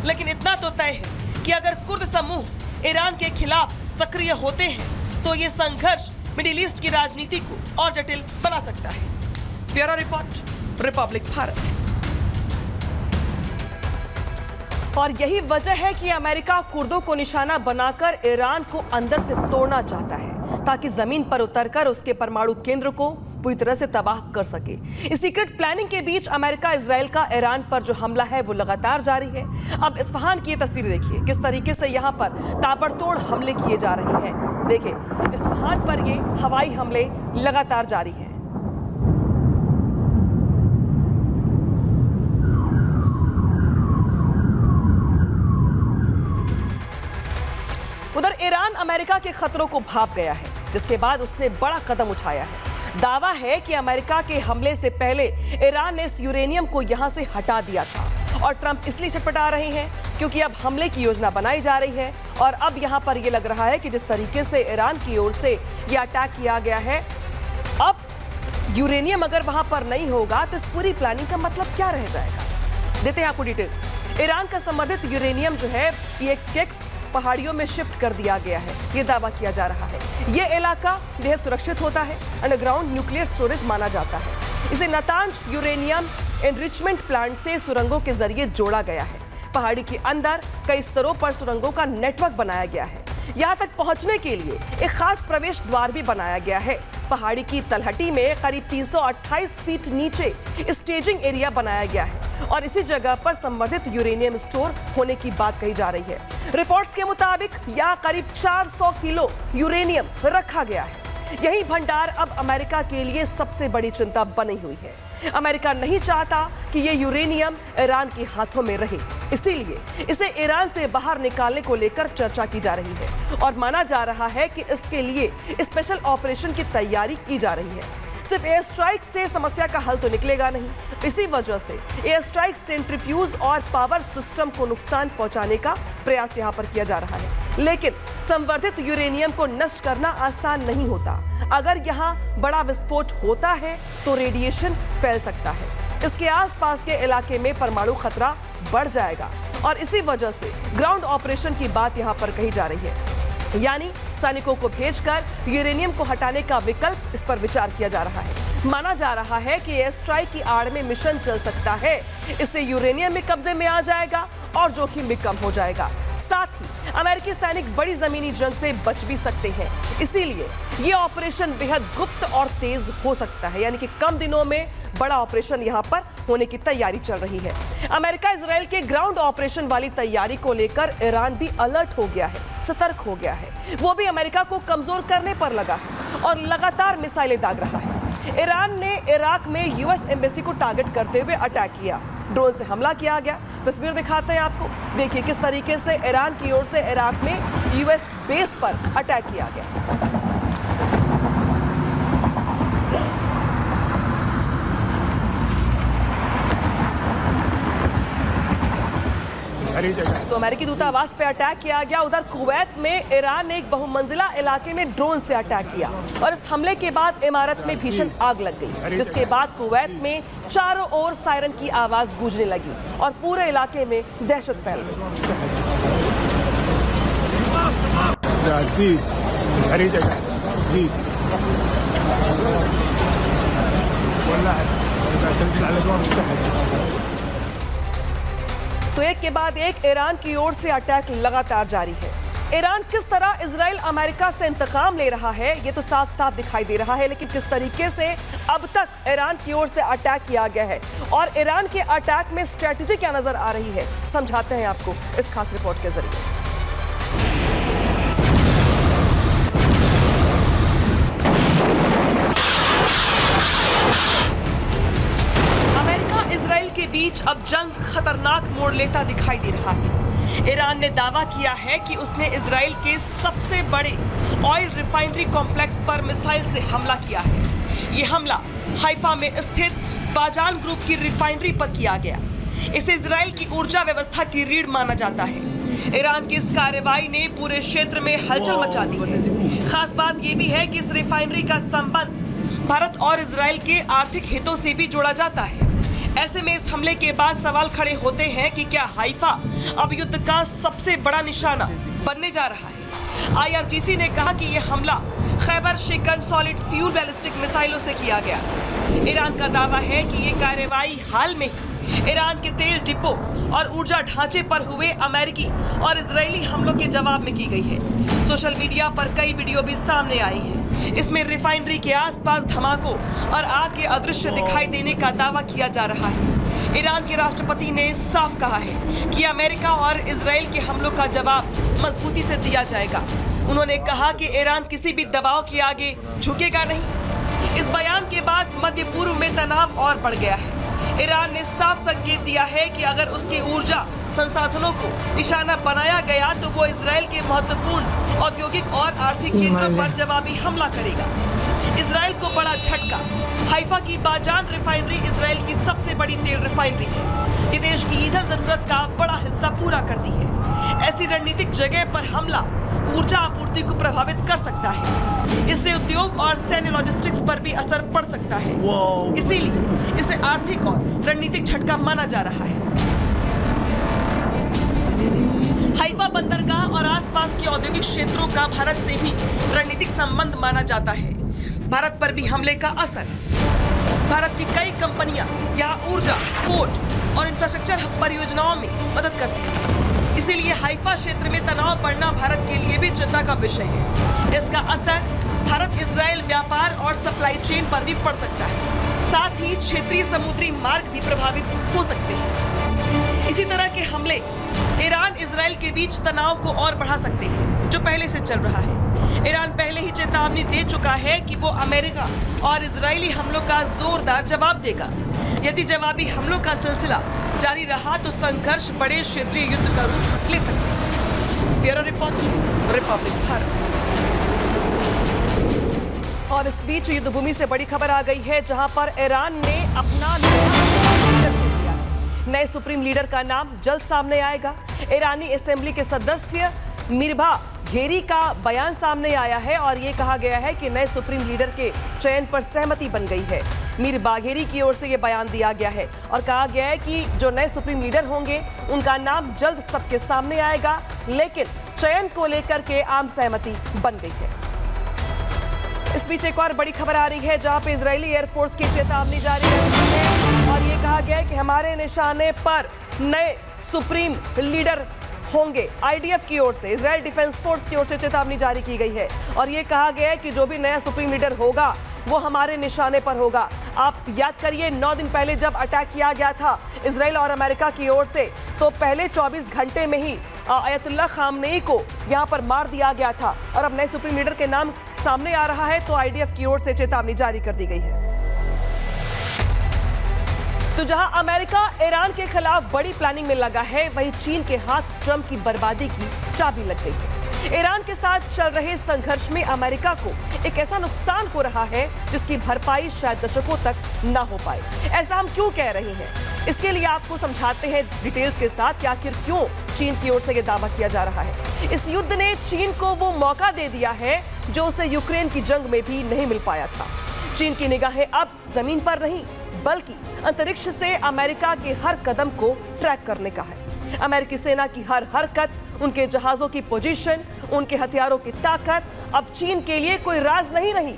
लेकिन इतना तो तय है कि अगर कुर्द समूह ईरान के खिलाफ सक्रिय होते हैं तो ये संघर्ष मिडिल ईस्ट की राजनीति को और जटिल बना सकता है। Bureau report, Republic Bharat. और यही वजह है कि अमेरिका कुर्दों को निशाना बनाकर ईरान को अंदर से तोड़ना चाहता है, ताकि जमीन पर उतरकर उसके परमाणु केंद्र को पूरी तरह से तबाह कर सके। इस सीक्रेट प्लानिंग के बीच अमेरिका इजराइल का ईरान पर जो हमला है वो लगातार जारी है। अब इस्फहान की ये तस्वीर देखिए, किस तरीके से यहाँ पर ताबड़तोड़ हमले किए जा रहे हैं। देखिए, इस्फहान पर ये हवाई हमले लगातार जारी हैं। उधर ईरान अमेरिका के खतरों को भांप गया है, जिसके बाद उसने बड़ा कदम उठाया है। दावा है कि अमेरिका के हमले से पहले ईरान ने इस यूरेनियम को यहां से हटा दिया था, और ट्रंप इसलिए छटपटा रहे हैं क्योंकि अब हमले की योजना बनाई जा रही है। और अब यहां पर यह लग रहा है कि जिस तरीके से ईरान की ओर से यह अटैक किया गया है, अब यूरेनियम अगर वहां पर नहीं होगा तो इस पूरी प्लानिंग का मतलब क्या रह जाएगा। देते हैं आपको डिटेल। ईरान का संवर्धित यूरेनियम जो है PX पहाड़ियों में शिफ्ट कर दिया गया है, ये दावा किया जा रहा है। ये इलाका बेहद सुरक्षित होता है, अंडरग्राउंड न्यूक्लियर स्टोरेज माना जाता है। इसे नातांज यूरेनियम एनरिचमेंट प्लांट से सुरंगों के जरिए जोड़ा गया है। पहाड़ी के अंदर कई स्तरों पर सुरंगों का नेटवर्क बनाया गया है। यहाँ तक पहुंचने के लिए एक खास प्रवेश द्वार भी बनाया गया है। पहाड़ी की तलहटी में करीब 328 फीट नीचे स्टेजिंग एरिया बनाया गया है, और इसी जगह पर संवर्धित यूरेनियम स्टोर होने की बात कही जा रही है। रिपोर्ट्स के मुताबिक यहाँ करीब 400 किलो यूरेनियम रखा गया है। यही भंडार अब अमेरिका के लिए सबसे बड़ी चिंता बनी हुई है। अमेरिका नहीं चाहता कि ये यूरेनियम ईरान के हाथों में रहे, इसीलिए इसे ईरान से बाहर निकालने को लेकर चर्चा की जा रही है, और माना जा रहा है कि इसके लिए स्पेशल ऑपरेशन की तैयारी की जा रही है। सिर्फ एयर स्ट्राइक से समस्या का हल तो निकलेगा नहीं, इसी वजह से एयर स्ट्राइक सेंट्रीफ्यूज और पावर सिस्टम को नुकसान पहुंचाने का प्रयास यहां पर किया जा रहा है। लेकिन संवर्धित यूरेनियम को नष्ट करना आसान नहीं होता। अगर यहां बड़ा विस्फोट होता है तो रेडिएशन फैल सकता है। इसके आसपास के इलाके में परमाणु खतरा बढ़ जाएगा, और इसी वजह से ग्राउंड ऑपरेशन की बात यहां पर कही जा रही है। यानी सैनिकों को भेजकर यूरेनियम को हटाने का विकल्प, इस पर विचार किया जा रहा है। माना जा रहा है कि एयर स्ट्राइक की आड़ में मिशन चल सकता है। इससे यूरेनियम भी कब्जे में आ जाएगा और जोखिम भी कम हो जाएगा। साथ ही अमेरिकी सैनिक बड़ी जमीनी जंग से बच भी सकते हैं। इसीलिए ये ऑपरेशन बेहद गुप्त और तेज हो सकता है, यानी कि कम दिनों में बड़ा ऑपरेशन यहां पर होने की तैयारी चल रही है। अमेरिका इजराइल के ग्राउंड ऑपरेशन वाली तैयारी को लेकर ईरान भी अलर्ट हो गया है, सतर्क हो गया है। वो भी अमेरिका को कमजोर करने पर लगा है और लगातार मिसाइलें दाग रहा है। ईरान ने इराक में US एम्बेसी को टारगेट करते हुए अटैक किया। ड्रोन से हमला किया गया। तस्वीर दिखाते हैं आपको, देखिए किस तरीके से ईरान की ओर से इराक में यूएस बेस पर अटैक किया गया। तो अमेरिकी दूतावास पे अटैक किया गया। उधर कुवैत में ईरान ने एक बहुमंजिला इलाके में ड्रोन से अटैक किया और इस हमले के बाद इमारत में भीषण आग लग गई, जिसके बाद कुवैत में चारों ओर सायरन की आवाज गूंजने लगी और पूरे इलाके में दहशत फैल गई। तो एक के बाद एक ईरान की ओर से अटैक लगातार जारी है। ईरान किस तरह इजराइल अमेरिका से इंतकाम ले रहा है ये तो साफ साफ दिखाई दे रहा है, लेकिन किस तरीके से अब तक ईरान की ओर से अटैक किया गया है और ईरान के अटैक में स्ट्रेटजी क्या नजर आ रही है, समझाते हैं आपको इस खास रिपोर्ट के जरिए। इजराइल के बीच अब जंग खतरनाक मोड़ लेता दिखाई दे रहा है। ईरान ने दावा किया है कि उसने इजराइल के सबसे बड़े ऑयल रिफाइनरी कॉम्प्लेक्स पर मिसाइल से हमला किया है। ये हमला हाइफा में स्थित बाजान ग्रुप की रिफाइनरी पर किया गया। इसे इजराइल की ऊर्जा व्यवस्था की रीढ़ माना जाता है। ईरान की इस कार्रवाई ने पूरे क्षेत्र में हलचल मचा दी है। खास बात यह भी है कि इस रिफाइनरी का संबंध भारत और इजराइल के आर्थिक हितों से भी जोड़ा जाता है। ऐसे में इस हमले के बाद सवाल खड़े होते हैं कि क्या हाइफा अब युद्ध का सबसे बड़ा निशाना बनने जा रहा है। आईआरजीसी ने कहा कि यह हमला खैबर शिकन सॉलिड फ्यूल बैलिस्टिक मिसाइलों से किया गया। ईरान का दावा है कि ये कार्रवाई हाल में ही ईरान के तेल डिपो और ऊर्जा ढांचे पर हुए अमेरिकी और इजरायली हमलों के जवाब में की गई है। सोशल मीडिया पर कई वीडियो भी सामने आई हैं। इसमें रिफाइनरी के आसपास धमाकों और आग के अदृश्य दिखाई देने का दावा किया जा रहा है। ईरान के राष्ट्रपति ने साफ कहा है कि अमेरिका और इजराइल के हमलों का जवाब मजबूती से दिया जाएगा। उन्होंने कहा कि ईरान किसी भी दबाव के आगे झुकेगा नहीं। इस बयान के बाद मध्य पूर्व में तनाव और बढ़ गया है। ईरान ने साफ संकेत दिया है कि अगर उसके ऊर्जा संसाधनों को निशाना बनाया गया तो वो इजराइल के महत्वपूर्ण औद्योगिक और आर्थिक केंद्रों पर जवाबी हमला करेगा। इजराइल को बड़ा झटका। हाइफा की बाजान रिफाइनरी इजराइल की सबसे बड़ी तेल रिफाइनरी है। ये देश की ईंधन जरूरत का बड़ा हिस्सा पूरा करती है। ऐसी रणनीतिक जगह पर हमला ऊर्जा आपूर्ति को प्रभावित कर सकता है। इससे उद्योग और सैन्य लॉजिस्टिक्स पर भी असर पड़ सकता है। इसीलिए इसे आर्थिक और रणनीतिक झटका माना जा रहा है। हाइफा बंदरगाह और आसपास के औद्योगिक क्षेत्रों का भारत से भी रणनीतिक संबंध माना जाता है। भारत पर भी हमले का असर। भारत की कई कंपनियां यहाँ ऊर्जा, पोर्ट और इंफ्रास्ट्रक्चर परियोजनाओं में मदद करती हैं। इसीलिए हाइफा क्षेत्र में तनाव बढ़ना भारत के लिए भी चिंता का विषय है। इसका असर भारत इजराइल व्यापार और सप्लाई चेन पर भी पड़ सकता है। साथ ही क्षेत्रीय समुद्री मार्ग भी प्रभावित हो सकते हैं। इसी तरह के हमले ईरान इजराइल के बीच तनाव को और बढ़ा सकते हैं, जो पहले से चल रहा है। ईरान पहले ही चेतावनी दे चुका है कि वो अमेरिका और इजरायली हमलों का जोरदार जवाब देगा। यदि जवाबी हमलों का सिलसिला जारी रहा तो संघर्ष बड़े क्षेत्रीय युद्ध का रूप ले सकते हैं। Bureau report, Republic Bharat. और इस बीच युद्धभूमि से बड़ी खबर आ गई है, जहां पर ईरान ने अपना नए सुप्रीम लीडर का नाम जल्द सामने आएगा। ईरानी असेंबली के सदस्य मिरभा घेरी का बयान सामने आया है और ये कहा गया है कि नए सुप्रीम लीडर के चयन पर सहमति बन गई है। मीर बाघेरी की ओर से ये बयान दिया गया है और कहा गया है कि जो नए सुप्रीम लीडर होंगे उनका नाम जल्द सबके सामने आएगा, लेकिन चयन को लेकर के आम सहमति बन गई है। इस बीच एक और बड़ी खबर आ रही है, जहां पे इजरायली एयरफोर्स की चेतावनी जारी है और ये कहा गया है कि हमारे निशाने पर नए सुप्रीम लीडर होंगे। आईडीएफ की ओर से, इजराइल डिफेंस फोर्स की ओर से चेतावनी जारी की गई है और ये कहा गया है कि जो भी नया सुप्रीम लीडर होगा वो हमारे निशाने पर होगा। आप याद करिए 9 दिन पहले जब अटैक किया गया था इजराइल और अमेरिका की ओर से, तो पहले 24 घंटे में ही अयतुल्लाह खामनेई को यहाँ पर मार दिया गया था और अब नए सुप्रीम लीडर के नाम सामने आ रहा है तो आईडीएफ की ओर से चेतावनी जारी कर दी गई है। तो जहां अमेरिका ईरान के खिलाफ बड़ी प्लानिंग में लगा है, वहीं चीन के हाथ ट्रंप की बर्बादी की चाबी लग गई है। ईरान के साथ चल रहे संघर्ष में अमेरिका को एक ऐसा नुकसान हो रहा है जिसकी भरपाई शायद दशकों तक ना हो पाए। ऐसा हम क्यों कह रहे हैं, इसके लिए आपको समझाते हैं डिटेल्स के साथ कि आखिर क्यों चीन की ओर से यह दावा किया जा रहा है। इस युद्ध ने चीन को वो मौका दे दिया है जो उसे यूक्रेन की जंग में भी नहीं मिल पाया था। चीन की निगाहें अब जमीन पर नहीं बल्कि अंतरिक्ष से अमेरिका के हर कदम को ट्रैक करने का है। अमेरिकी सेना की हर हरकत, उनके जहाजों की पोजीशन, उनके हथियारों की ताकत अब चीन के लिए कोई राज नहीं रही।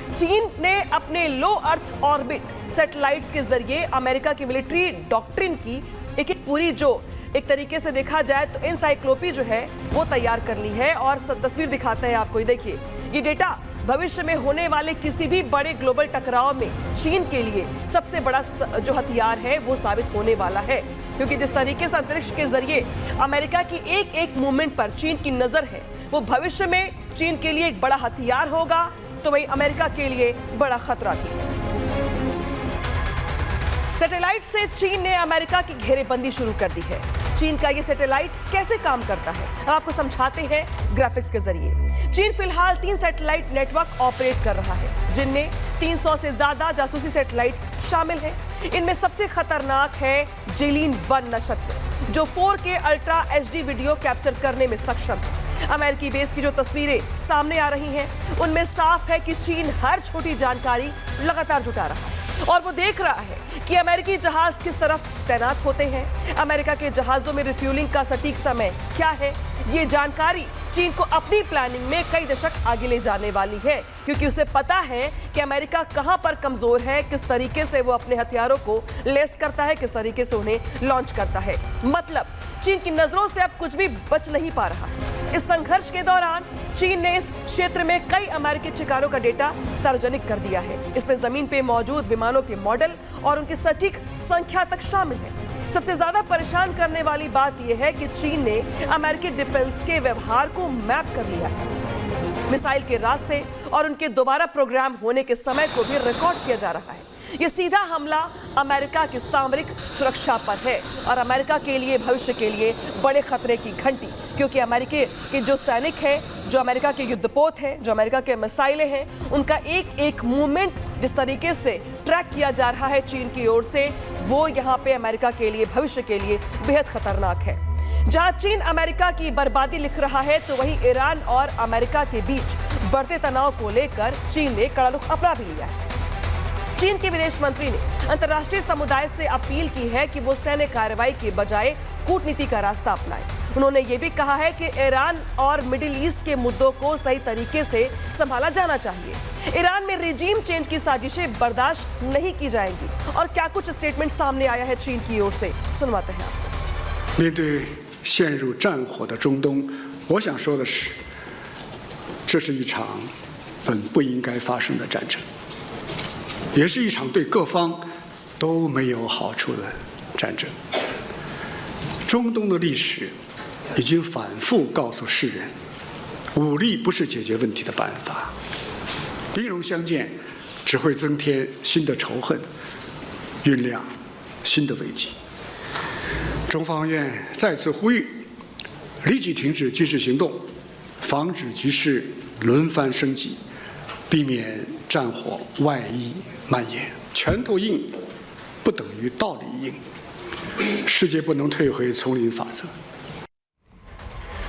चीन ने अपने लो अर्थ ऑर्बिट सैटेलाइट्स के जरिए अमेरिका की मिलिट्री डॉक्ट्रिन की एक पूरी, जो एक तरीके से देखा जाए तो एनसाइक्लोपी जो है वो तैयार कर ली है। और तस्वीर दिखाते हैं आपको, ये देखिए, ये डेटा भविष्य में होने वाले किसी भी बड़े ग्लोबल टकराव में चीन के लिए सबसे बड़ा जो हथियार है वो साबित होने वाला है, क्योंकि जिस तरीके से अंतरिक्ष के जरिए अमेरिका की एक एक मूवमेंट पर चीन की नजर है, वो भविष्य में चीन के लिए एक बड़ा हथियार होगा, तो वही अमेरिका के लिए बड़ा खतरा भी। सैटेलाइट से चीन ने अमेरिका की घेरेबंदी शुरू कर दी है। चीन का ये सैटेलाइट कैसे काम करता है, हम आपको समझाते हैं ग्राफिक्स के जरिए। चीन फिलहाल 3 सैटेलाइट नेटवर्क ऑपरेट कर रहा है, जिनमें 300 से ज्यादा जासूसी सैटेलाइट्स शामिल हैं। इनमें सबसे खतरनाक है जिलिन 1 नक्षत्र, जो 4K ultra HD video capture करने में सक्षम है। अमेरिकी बेस की जो तस्वीरें सामने आ रही हैं, उनमें साफ है कि चीन हर छोटी जानकारी लगातार जुटा रहा है और वो देख रहा है कि अमेरिकी जहाज किस तरफ तैनात होते हैं, अमेरिका के जहाजों में रिफ्यूलिंग का सटीक समय क्या है। ये जानकारी चीन को अपनी प्लानिंग में कई दशक आगे ले जाने वाली है, क्योंकि उसे पता है कि अमेरिका कहां पर कमजोर है, किस तरीके से वो अपने हथियारों को लेस करता है, किस तरीके से उन्हें लॉन्च करता है। मतलब चीन की नजरों से अब कुछ भी बच नहीं पा रहा है। इस संघर्ष के दौरान चीन ने इस क्षेत्र में कई अमेरिकी ठिकानों का डेटा सार्वजनिक कर दिया है। इसमें जमीन पे मौजूद विमानों के मॉडल और उनकी सटीक संख्या तक शामिल है। सबसे ज्यादा परेशान करने वाली बात यह है कि चीन ने अमेरिकी डिफेंस के व्यवहार को मैप कर लिया है। मिसाइल के रास्ते और उनके दोबारा प्रोग्राम होने के समय को भी रिकॉर्ड किया जा रहा है। ये सीधा हमला अमेरिका की सामरिक सुरक्षा पर है और अमेरिका के लिए, भविष्य के लिए बड़े खतरे की घंटी, क्योंकि अमेरिका के जो सैनिक हैं, जो अमेरिका के युद्धपोत हैं, जो अमेरिका के मिसाइलें हैं, उनका एक एक मूवमेंट जिस तरीके से ट्रैक किया जा रहा है चीन की ओर से, वो यहाँ पे अमेरिका के लिए, भविष्य के लिए बेहद खतरनाक है। जहां चीन अमेरिका की बर्बादी लिख रहा है, तो वहीं ईरान और अमेरिका के बीच बढ़ते तनाव को लेकर चीन ने कड़ा रुख अपना भी लिया है। चीन के विदेश मंत्री ने अंतर्राष्ट्रीय समुदाय से अपील की है कि वो सैन्य कार्रवाई के बजाय कूटनीति का रास्ता अपनाए। उन्होंने ये भी कहा है कि ईरान और मिडिल ईस्ट के मुद्दों को सही तरीके से संभाला जाना चाहिए। ईरान में रेजिम चेंज की साजिशें बर्दाश्त नहीं की जाएंगी। और क्या कुछ स्टेटमेंट सामने आया है चीन की ओर से, सुनवाते हैं आपको। 面对陷入战火的中东，我想说的是，这是一场本不应该发生的战争，也是一场对各方都没有好处的战争。中东的历史已经反复告诉世人，武力不是解决问题的办法，兵戎相见只会增添新的仇恨，酝酿新的危机。中方愿再次呼吁，立即停止军事行动，防止局势轮番升级，避免战火外溢蔓延。拳头硬不等于道理硬，世界不能退回丛林法则。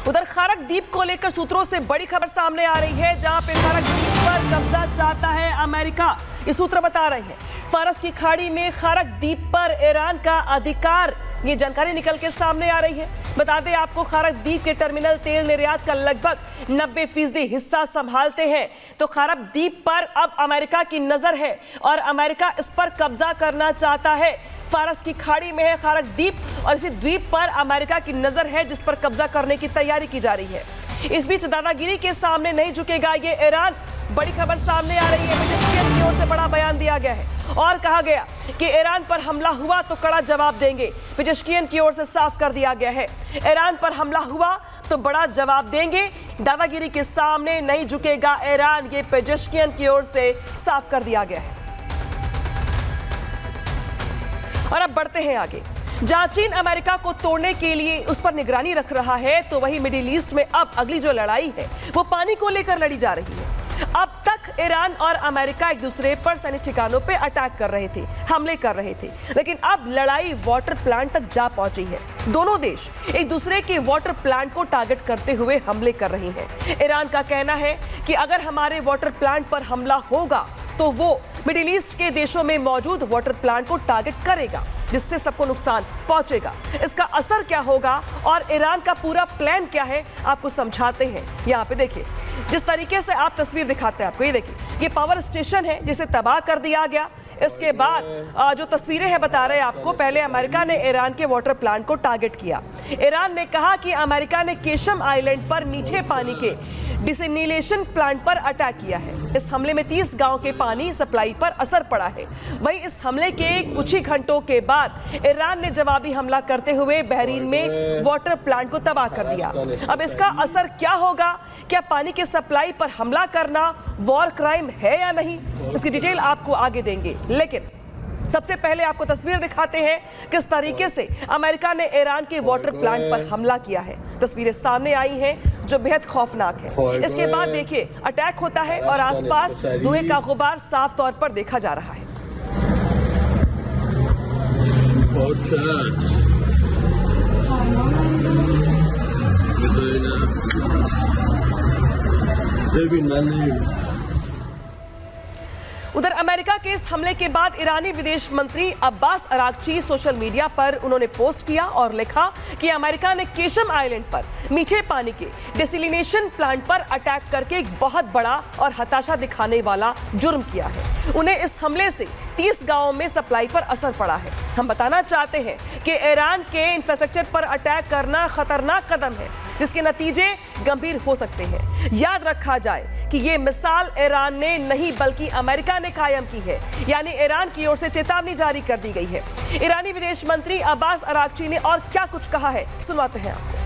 उधर खारक द्वीप को लेकर सूत्रों से बड़ी खबर सामने आ रही है, जहां पे खारक द्वीप पर कब्जा चाहता है अमेरिका। ये सूत्र बता रहे हैं फारस की खाड़ी में खारक द्वीप पर ईरान का अधिकार, ये जानकारी निकल के सामने आ रही है। बता दें आपको, खारक द्वीप के टर्मिनल तेल निर्यात का लगभग 90% हिस्सा संभालते हैं। तो खारक द्वीप पर अब अमेरिका की नजर है और अमेरिका इस पर कब्जा करना चाहता है। फारस की खाड़ी में है खारक द्वीप और इसी द्वीप पर अमेरिका की नजर है, जिस पर कब्जा करने की तैयारी की जा रही है। इस बीच दादागिरी के सामने नहीं झुकेगा ये ईरान, बड़ी खबर सामने आ रही है। पेजेश्कियन की ओर से बड़ा बयान दिया गया है और कहा गया कि ईरान पर हमला हुआ तो कड़ा जवाब देंगे। पेजेश्कियन की ओर से साफ कर दिया गया है, ईरान पर हमला हुआ तो बड़ा जवाब देंगे, दादागिरी के सामने नहीं झुकेगा ईरान, ये पेजेश्कियन की ओर से साफ कर दिया गया है। और अब बढ़ते हैं आगे। जहां चीन अमेरिका को तोड़ने के लिए उस पर निगरानी रख रहा है, तो वहीं मिडिल ईस्ट में अब अगली जो लड़ाई है वो पानी को लेकर लड़ी जा रही है। अब तक ईरान और अमेरिका एक दूसरे पर सैन्य ठिकानों पे अटैक कर रहे थे, हमले कर रहे थे, लेकिन अब लड़ाई वाटर प्लांट तक जा पहुंची है। दोनों देश एक दूसरे के वाटर प्लांट को टारगेट करते हुए हमले कर रहे हैं। ईरान का कहना है कि अगर हमारे वाटर प्लांट पर हमला होगा तो वो मिडिल ईस्ट के देशों में मौजूद वाटर प्लांट को टारगेट करेगा, जिससे सबको नुकसान पहुंचेगा। इसका असर क्या होगा और ईरान का पूरा प्लान क्या है, आपको समझाते हैं। यहाँ पे देखिए, जिस तरीके से आप तस्वीर दिखाते हैं आपको, ये देखिए, ये पावर स्टेशन है जिसे तबाह कर दिया गया। इसके बाद जो तस्वीरें हैं बता रहे हैं आपको, पहले अमेरिका ने ईरान के वाटर प्लांट को टारगेट किया। ईरान ने कहा कि अमेरिका ने केशम आइलैंड पर मीठे पानी के डिसैलिनेशन प्लांट पर अटैक किया है। इस हमले में 30 गांव के पानी सप्लाई पर असर पड़ा है। वहीं इस हमले के कुछ ही घंटों के बाद ईरान ने जवाबी हमला करते हुए बहरीन में वाटर प्लांट को तबाह कर दिया। अब इसका असर क्या होगा? क्या पानी के सप्लाई पर हमला करना वॉर क्राइम है या नहीं, इसकी डिटेल आपको आगे देंगे। लेकिन सबसे पहले आपको तस्वीर दिखाते हैं किस तरीके से अमेरिका ने ईरान के वाटर प्लांट पर हमला किया है। तस्वीरें सामने आई हैं जो बेहद खौफनाक है। इसके बाद देखिए, अटैक होता है और आसपास धुएं का गुबार साफ तौर पर देखा जा रहा है। उधर अमेरिका के इस हमले के बाद ईरानी विदेश मंत्री अब्बास अरागची सोशल मीडिया पर उन्होंने पोस्ट किया और लिखा कि अमेरिका ने केशम आइलैंड पर मीठे पानी के डिसैलिनेशन प्लांट पर अटैक करके एक बहुत बड़ा और हताशा दिखाने वाला जुर्म किया है। उन्हें इस हमले से 30 गांवों में सप्लाई पर असर पड़ा है। हम बताना चाहते हैं कि ईरान के इंफ्रास्ट्रक्चर पर अटैक करना खतरनाक कदम है, जिसके नतीजे गंभीर हो सकते हैं। याद रखा जाए कि ये मिसाल ईरान ने नहीं बल्कि अमेरिका ने कायम की है, यानी ईरान की ओर से चेतावनी जारी कर दी गई है। ईरानी विदेश मंत्री अब्बास अरागची ने और क्या कुछ कहा है, सुनाते हैं आपको।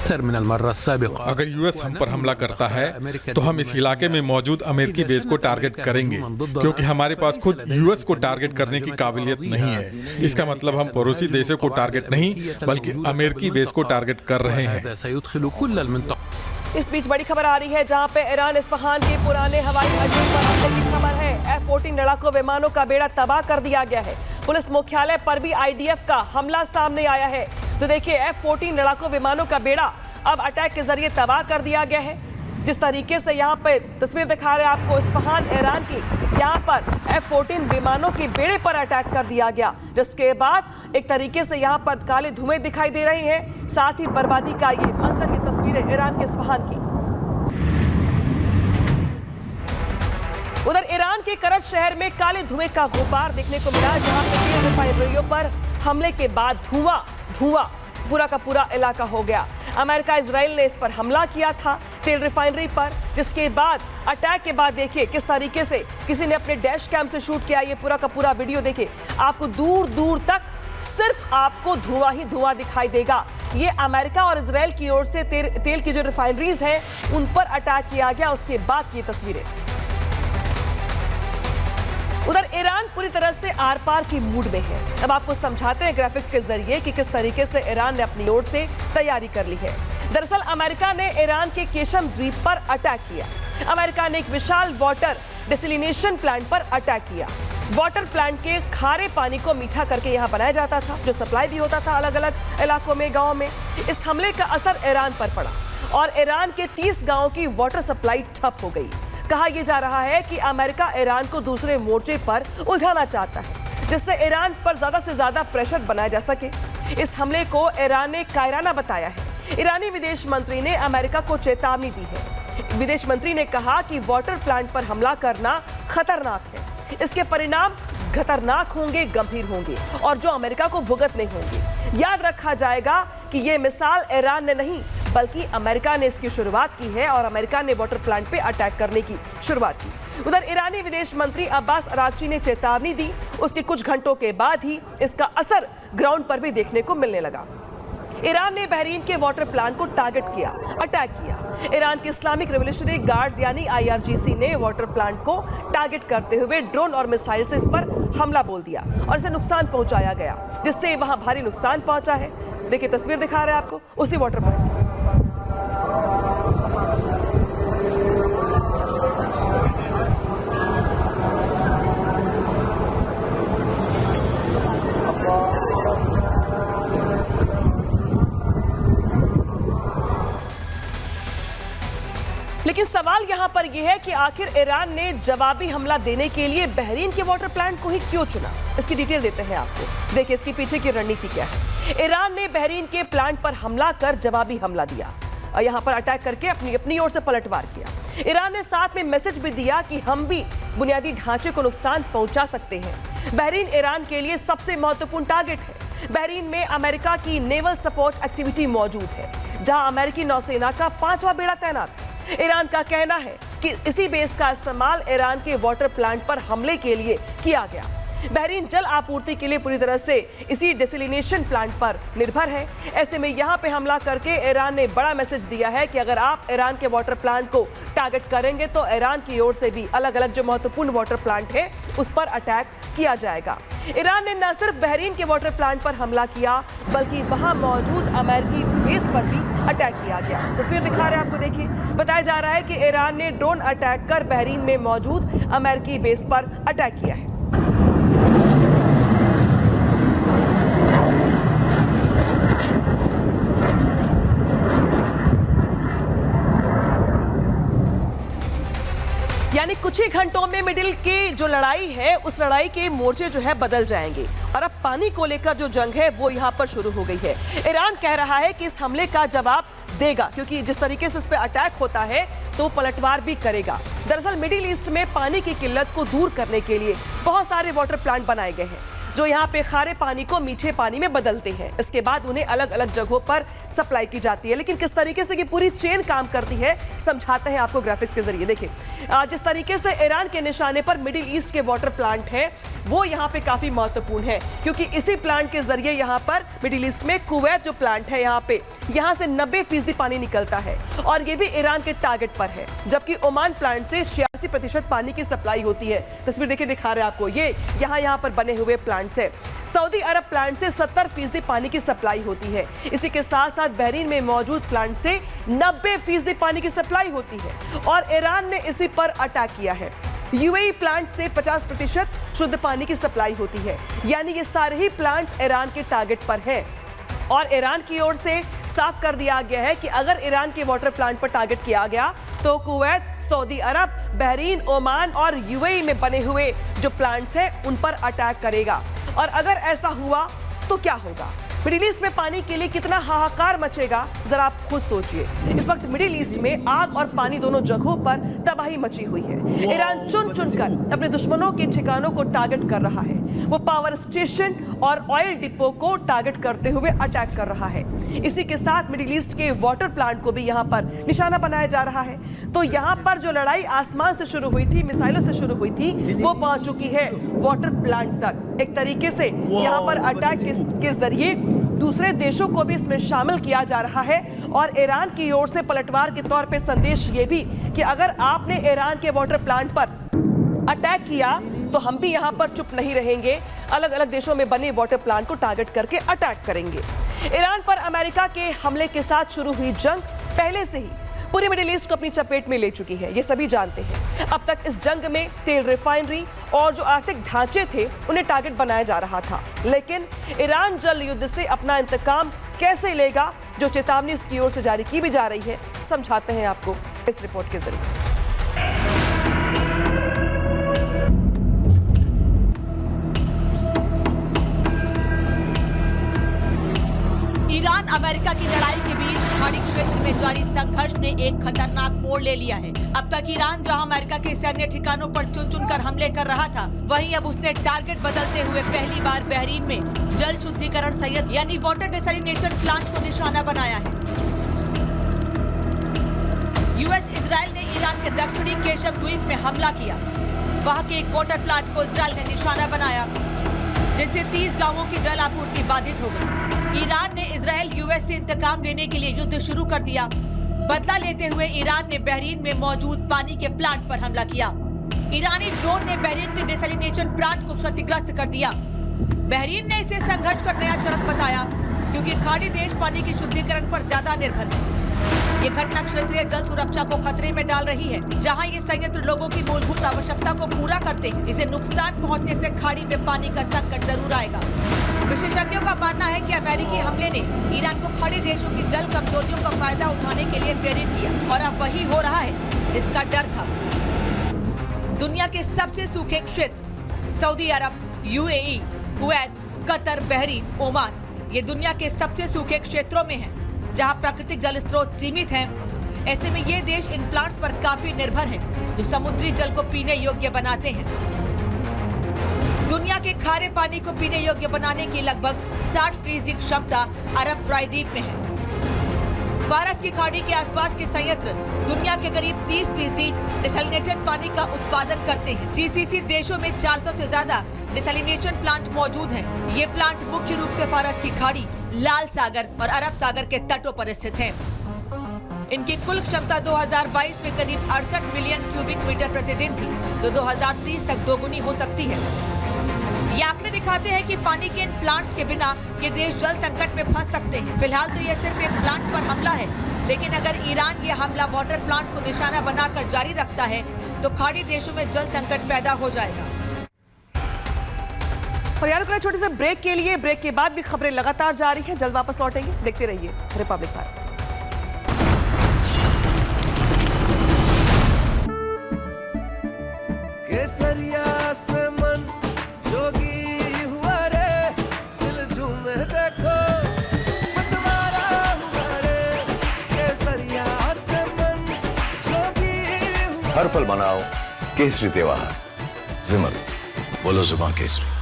अगर यूएस हम पर हमला करता है तो हम इस इलाके में मौजूद अमेरिकी बेस को टारगेट करेंगे, क्योंकि हमारे पास खुद यूएस को टारगेट करने की काबिलियत नहीं है। इसका मतलब हम पड़ोसी देशों को टारगेट नहीं बल्कि अमेरिकी बेस को टारगेट कर रहे हैं। इस बीच बड़ी खबर आ रही है, जहां पे ईरान इस्फहान के पुराने हवाई अड्डे पर हमले की खबर है। F-14 लड़ाकू विमानों का बेड़ा तबाह कर दिया गया है। पुलिस मुख्यालय पर भी IDF का हमला सामने आया है। तो देखिए, F-14 लड़ाकू विमानों का बेड़ा अब अटैक के जरिए तबाह कर दिया गया है। जिस तरीके से यहाँ पे तस्वीर दिखा रहे हैं आपको इस्फहान ईरान की, यहाँ पर F-14 विमानों के बेड़े पर अटैक कर दिया गया, जिसके बाद एक तरीके से यहाँ पर काले धुएं दिखाई दे रहे हैं। साथ ही बर्बादी का ये मंजर, ये तस्वीरें ईरान के इस्फहान की। उधर ईरान के करज शहर में काले धुएं का गुबार देखने को मिला, जहाँ पे तेल रिफाइनरियों पर हमले के बाद धुआं पूरा का पूरा इलाका हो गया। अमेरिका इजराइल ने इस पर हमला किया था तेल रिफाइनरी पर, जिसके बाद अटैक के बाद देखिए किस तरीके से किसी ने अपने डैश कैम से शूट किया। ये पूरा का पूरा वीडियो देखिए, आपको दूर दूर तक सिर्फ आपको धुआं ही धुआं दिखाई देगा। ये अमेरिका और इजराइल की ओर से तेल की जो रिफाइनरीज हैं उन पर अटैक किया गया, उसके बाद की तस्वीरें। उधर ईरान पूरी तरह से आर पार की मूड में है। अब आपको समझाते हैं ग्राफिक्स के जरिए कि किस तरीके से ईरान ने अपनी ओर से तैयारी कर ली है। दरअसल अमेरिका ने ईरान के केशम द्वीप पर अटैक किया। अमेरिका ने एक विशाल वाटर डिसैलिनेशन प्लांट पर अटैक किया। वाटर प्लांट के खारे पानी को मीठा करके यहाँ बनाया जाता था, जो सप्लाई भी होता था अलग अलग इलाकों में, गाँव में। इस हमले का असर ईरान पर पड़ा और ईरान के 30 गाँव की वाटर सप्लाई ठप हो गई। कहा यह जा रहा है कि अमेरिका ईरान को दूसरे मोर्चे पर उलझाना चाहता है, जिससे ईरान पर ज्यादा से ज्यादा प्रेशर बनाया जा सके। इस हमले को ईरान ने कायराना बताया है। ईरानी विदेश मंत्री ने अमेरिका को चेतावनी दी है। विदेश मंत्री ने कहा कि वाटर प्लांट पर हमला करना खतरनाक है, इसके परिणाम खतरनाक होंगे, गंभीर होंगे और जो अमेरिका को भुगतने होंगे। याद रखा जाएगा कि यह मिसाल ईरान ने नहीं बल्कि अमेरिका ने इसकी शुरुआत की है और अमेरिका ने वाटर प्लांट पे अटैक करने की शुरुआत की। उधर ईरानी विदेश मंत्री अब्बास अरागची ने चेतावनी दी, उसके कुछ घंटों के बाद ही इसका असर ग्राउंड पर भी देखने को मिलने लगा। ईरान ने बहरीन के वाटर प्लांट को टारगेट किया, अटैक किया। ईरान के इस्लामिक रेवोल्यूशनरी गार्ड्स यानी IRGC ने वाटर प्लांट को टारगेट करते हुए ड्रोन और मिसाइल से इस पर हमला बोल दिया और इसे नुकसान पहुंचाया गया, जिससे वहां भारी नुकसान पहुंचा है। देखिए तस्वीर दिखा रहे हैं आपको उसी वाटर प्लांट। लेकिन सवाल यहां पर यह है कि आखिर ईरान ने जवाबी हमला देने के लिए बहरीन के वाटर प्लांट को ही क्यों चुना। इसकी डिटेल देते हैं आपको। देखिए इसके पीछे की रणनीति क्या है। ईरान ने बहरीन के प्लांट पर हमला कर जवाबी हमला दिया और यहां पर अटैक करके अपनी ओर से पलटवार किया। ईरान ने साथ में मैसेज भी दिया कि हम भी बुनियादी ढांचे को नुकसान पहुंचा सकते हैं। बहरीन ईरान के लिए सबसे महत्वपूर्ण टारगेट है। बहरीन में अमेरिका की नेवल सपोर्ट एक्टिविटी मौजूद है, जहां अमेरिकी नौसेना का 5वां बेड़ा तैनात है। ईरान का कहना है कि इसी बेस का इस्तेमाल ईरान के वाटर प्लांट पर हमले के लिए किया गया। बहरीन जल आपूर्ति के लिए पूरी तरह से इसी डिसलिनेशन प्लांट पर निर्भर है। ऐसे में यहां पे हमला करके ईरान ने बड़ा मैसेज दिया है कि अगर आप ईरान के वाटर प्लांट को टारगेट करेंगे तो ईरान की ओर से भी अलग अलग जो महत्वपूर्ण वाटर प्लांट है उस पर अटैक किया जाएगा। ईरान ने न सिर्फ बहरीन के वाटर प्लांट पर हमला किया बल्कि वहां मौजूद अमेरिकी बेस पर भी अटैक किया गया। तस्वीर दिखा रहे हैं आपको, देखिए बताया जा रहा है कि ईरान ने ड्रोन अटैक कर बहरीन में मौजूद अमेरिकी बेस पर अटैक किया है। यानी कुछ ही घंटों में मिडिल की जो लड़ाई है उस लड़ाई के मोर्चे जो है बदल जाएंगे और अब पानी को लेकर जो जंग है वो यहाँ पर शुरू हो गई है। ईरान कह रहा है कि इस हमले का जवाब देगा, क्योंकि जिस तरीके से उस पर अटैक होता है तो पलटवार भी करेगा। दरअसल मिडिल ईस्ट में पानी की किल्लत को दूर करने के लिए बहुत सारे वाटर प्लांट बनाए गए हैं जो यहाँ पे खारे पानी को मीठे पानी में बदलते हैं। इसके बाद उन्हें अलग अलग जगहों पर सप्लाई की जाती है। लेकिन किस तरीके से ये पूरी चेन काम करती है समझाते हैं आपको ग्राफिक के जरिए। देखिए जिस तरीके से ईरान के निशाने पर मिडिल ईस्ट के वाटर प्लांट हैं वो यहाँ पे काफी महत्वपूर्ण है, क्योंकि इसी प्लांट के जरिए यहाँ पर मिडिल ईस्ट में कुवैत जो प्लांट है यहाँ से 90% पानी निकलता है और ये भी ईरान के टारगेट पर है, जबकि ओमान प्लांट से 86% पानी की सप्लाई होती है। तस्वीर देखिए दिखा रहे हैं आपको, ये यहाँ पर बने हुए प्लांट से। सऊदी अरब प्लांट से 70% पानी की सप्लाई होती है। इसी के साथ साथ बहरीन में मौजूद प्लांट से 90% पानी की सप्लाई होती है और ईरान ने इसी पर अटैक किया है। यूएई प्लांट से 50% शुद्ध पानी की सप्लाई होती है। यानी ये सारे ही प्लांट ईरान के टारगेट पर है और ईरान की ओर से साफ कर दिया गया है कि अगर ईरान के वाटर प्लांट पर टारगेट किया गया तो कुवैत, सऊदी अरब, बहरीन, ओमान और यूएई में बने हुए जो प्लांट्स हैं उन पर अटैक करेगा। और अगर ऐसा हुआ तो क्या होगा? मिडिल ईस्ट में पानी के लिए कितना हाहाकार मचेगा जरा आप खुद सोचिए। इस वक्त मिडिल ईस्ट में आग और पानी दोनों जगहों पर तबाही मची हुई है। ईरान चुन चुनकर अपने दुश्मनों के ठिकानों को टारगेट कर रहा है। वो पावर स्टेशन और ऑयल डिपो को टारगेट करते हुए अटैक कर रहा है। इसी के साथ मिडिल ईस्ट के वाटर प्लांट को भी यहाँ पर निशाना बनाया जा रहा है। तो यहाँ पर जो लड़ाई आसमान से शुरू हुई थी, मिसाइलों से शुरू हुई थी, वो पहुंच चुकी है वाटर प्लांट तक। एक तरीके से यहाँ पर अटैक के जरिए दूसरे देशों को भी इसमें शामिल किया जा रहा है और ईरान की ओर से पलटवार के तौर पे संदेश ये भी कि अगर आपने ईरान के वाटर प्लांट पर अटैक किया तो हम भी यहाँ पर चुप नहीं रहेंगे, अलग अलग देशों में बने वाटर प्लांट को टारगेट करके अटैक करेंगे। ईरान पर अमेरिका के हमले के साथ शुरू हुई जंग पहले से ही पूरी मिडिल ईस्ट को अपनी चपेट में ले चुकी है, ये सभी जानते हैं। अब तक इस जंग में तेल रिफाइनरी और जो आर्थिक ढांचे थे उन्हें टारगेट बनाया जा रहा था। लेकिन ईरान जल युद्ध से अपना इंतकाम कैसे लेगा, जो चेतावनी उसकी ओर से जारी की भी जा रही है, समझाते हैं आपको इस रिपोर्ट के जरिए। ईरान अमेरिका की लड़ाई के बीच खाड़ी क्षेत्र में जारी संघर्ष ने एक खतरनाक मोड़ ले लिया है। अब तक ईरान जहां अमेरिका के सैन्य ठिकानों पर चुन चुनकर हमले कर रहा था, वहीं अब उसने टारगेट बदलते हुए पहली बार बहरीन में जल शुद्धिकरण संयंत्र यानी वाटर डिसलिनेशन प्लांट को निशाना बनाया है। यूएस इजराइल ने ईरान के दक्षिणी केशव द्वीप में हमला किया। वहां के एक वाटर प्लांट को इजराइल ने निशाना बनाया, जिससे 30 गांवों की जल आपूर्ति बाधित हो गई। ईरान ने इजराइल यूएस से इंतकाम लेने के लिए युद्ध शुरू कर दिया। बदला लेते हुए ईरान ने बहरीन में मौजूद पानी के प्लांट पर हमला किया। ईरानी ड्रोन ने बहरीन के डिसैलिनेशन प्लांट को क्षतिग्रस्त कर दिया। बहरीन ने इसे संघर्ष का नया चरण बताया, क्योंकि खाड़ी देश पानी के शुद्धिकरण पर ज्यादा निर्भर है। ये घटना क्षेत्रीय जल सुरक्षा को खतरे में डाल रही है। जहां ये संयंत्र लोगों की मूलभूत आवश्यकता को पूरा करते हैं, इसे नुकसान पहुंचने से खाड़ी में पानी का संकट जरूर आएगा। विशेषज्ञों का मानना है कि अमेरिकी हमले ने ईरान को खाड़ी देशों की जल कमजोरियों का फायदा उठाने के लिए प्रेरित किया, और अब वही हो रहा है जिसका डर था। दुनिया के सबसे सूखे क्षेत्र सऊदी अरब, UAE, Kuwait, Qatar, Bahrain, Oman, ये दुनिया के सबसे सूखे क्षेत्रों में हैं, जहां प्राकृतिक जल स्रोत सीमित हैं। ऐसे में ये देश इन प्लांट्स पर काफी निर्भर हैं, जो समुद्री जल को पीने योग्य बनाते हैं। दुनिया के खारे पानी को पीने योग्य बनाने की लगभग 60% क्षमता अरब प्रायद्वीप में है। फारस की खाड़ी के आसपास के संयंत्र दुनिया के करीब 30% डिसैलिनेटेड पानी का उत्पादन करते हैं। जीसीसी देशों में 400 से ज्यादा डिसैलिनेशन प्लांट मौजूद हैं। ये प्लांट मुख्य रूप से फारस की खाड़ी, लाल सागर और अरब सागर के तटों पर स्थित हैं। इनकी कुल क्षमता 2022 में करीब 68 मिलियन क्यूबिक मीटर प्रतिदिन थी, जो 2030 तक दोगुनी हो सकती है। ये आंकड़े दिखाते हैं कि पानी के इन प्लांट्स के बिना ये देश जल संकट में फंस सकते हैं। फिलहाल तो ये सिर्फ एक प्लांट पर हमला है, लेकिन अगर ईरान ये हमला वाटर प्लांट्स को निशाना बनाकर जारी रखता है, तो खाड़ी देशों में जल संकट पैदा हो जाएगा। और यार रुकना छोटे से ब्रेक के लिए। ब्रेक के बाद भी खबरें लगातार जारी हैं, जल्द वापस लौटेंगे। देखते रहिए रिपब्लिक भारत। केसरिया से मन जोगी हुआ रे, दिल झूमे देखो मतवारा हुआ रे। केसरिया से मन जोगी हुआ। हर पल मनाओ केसरी त्योहार। विमल, बोलो जुबान केसरी।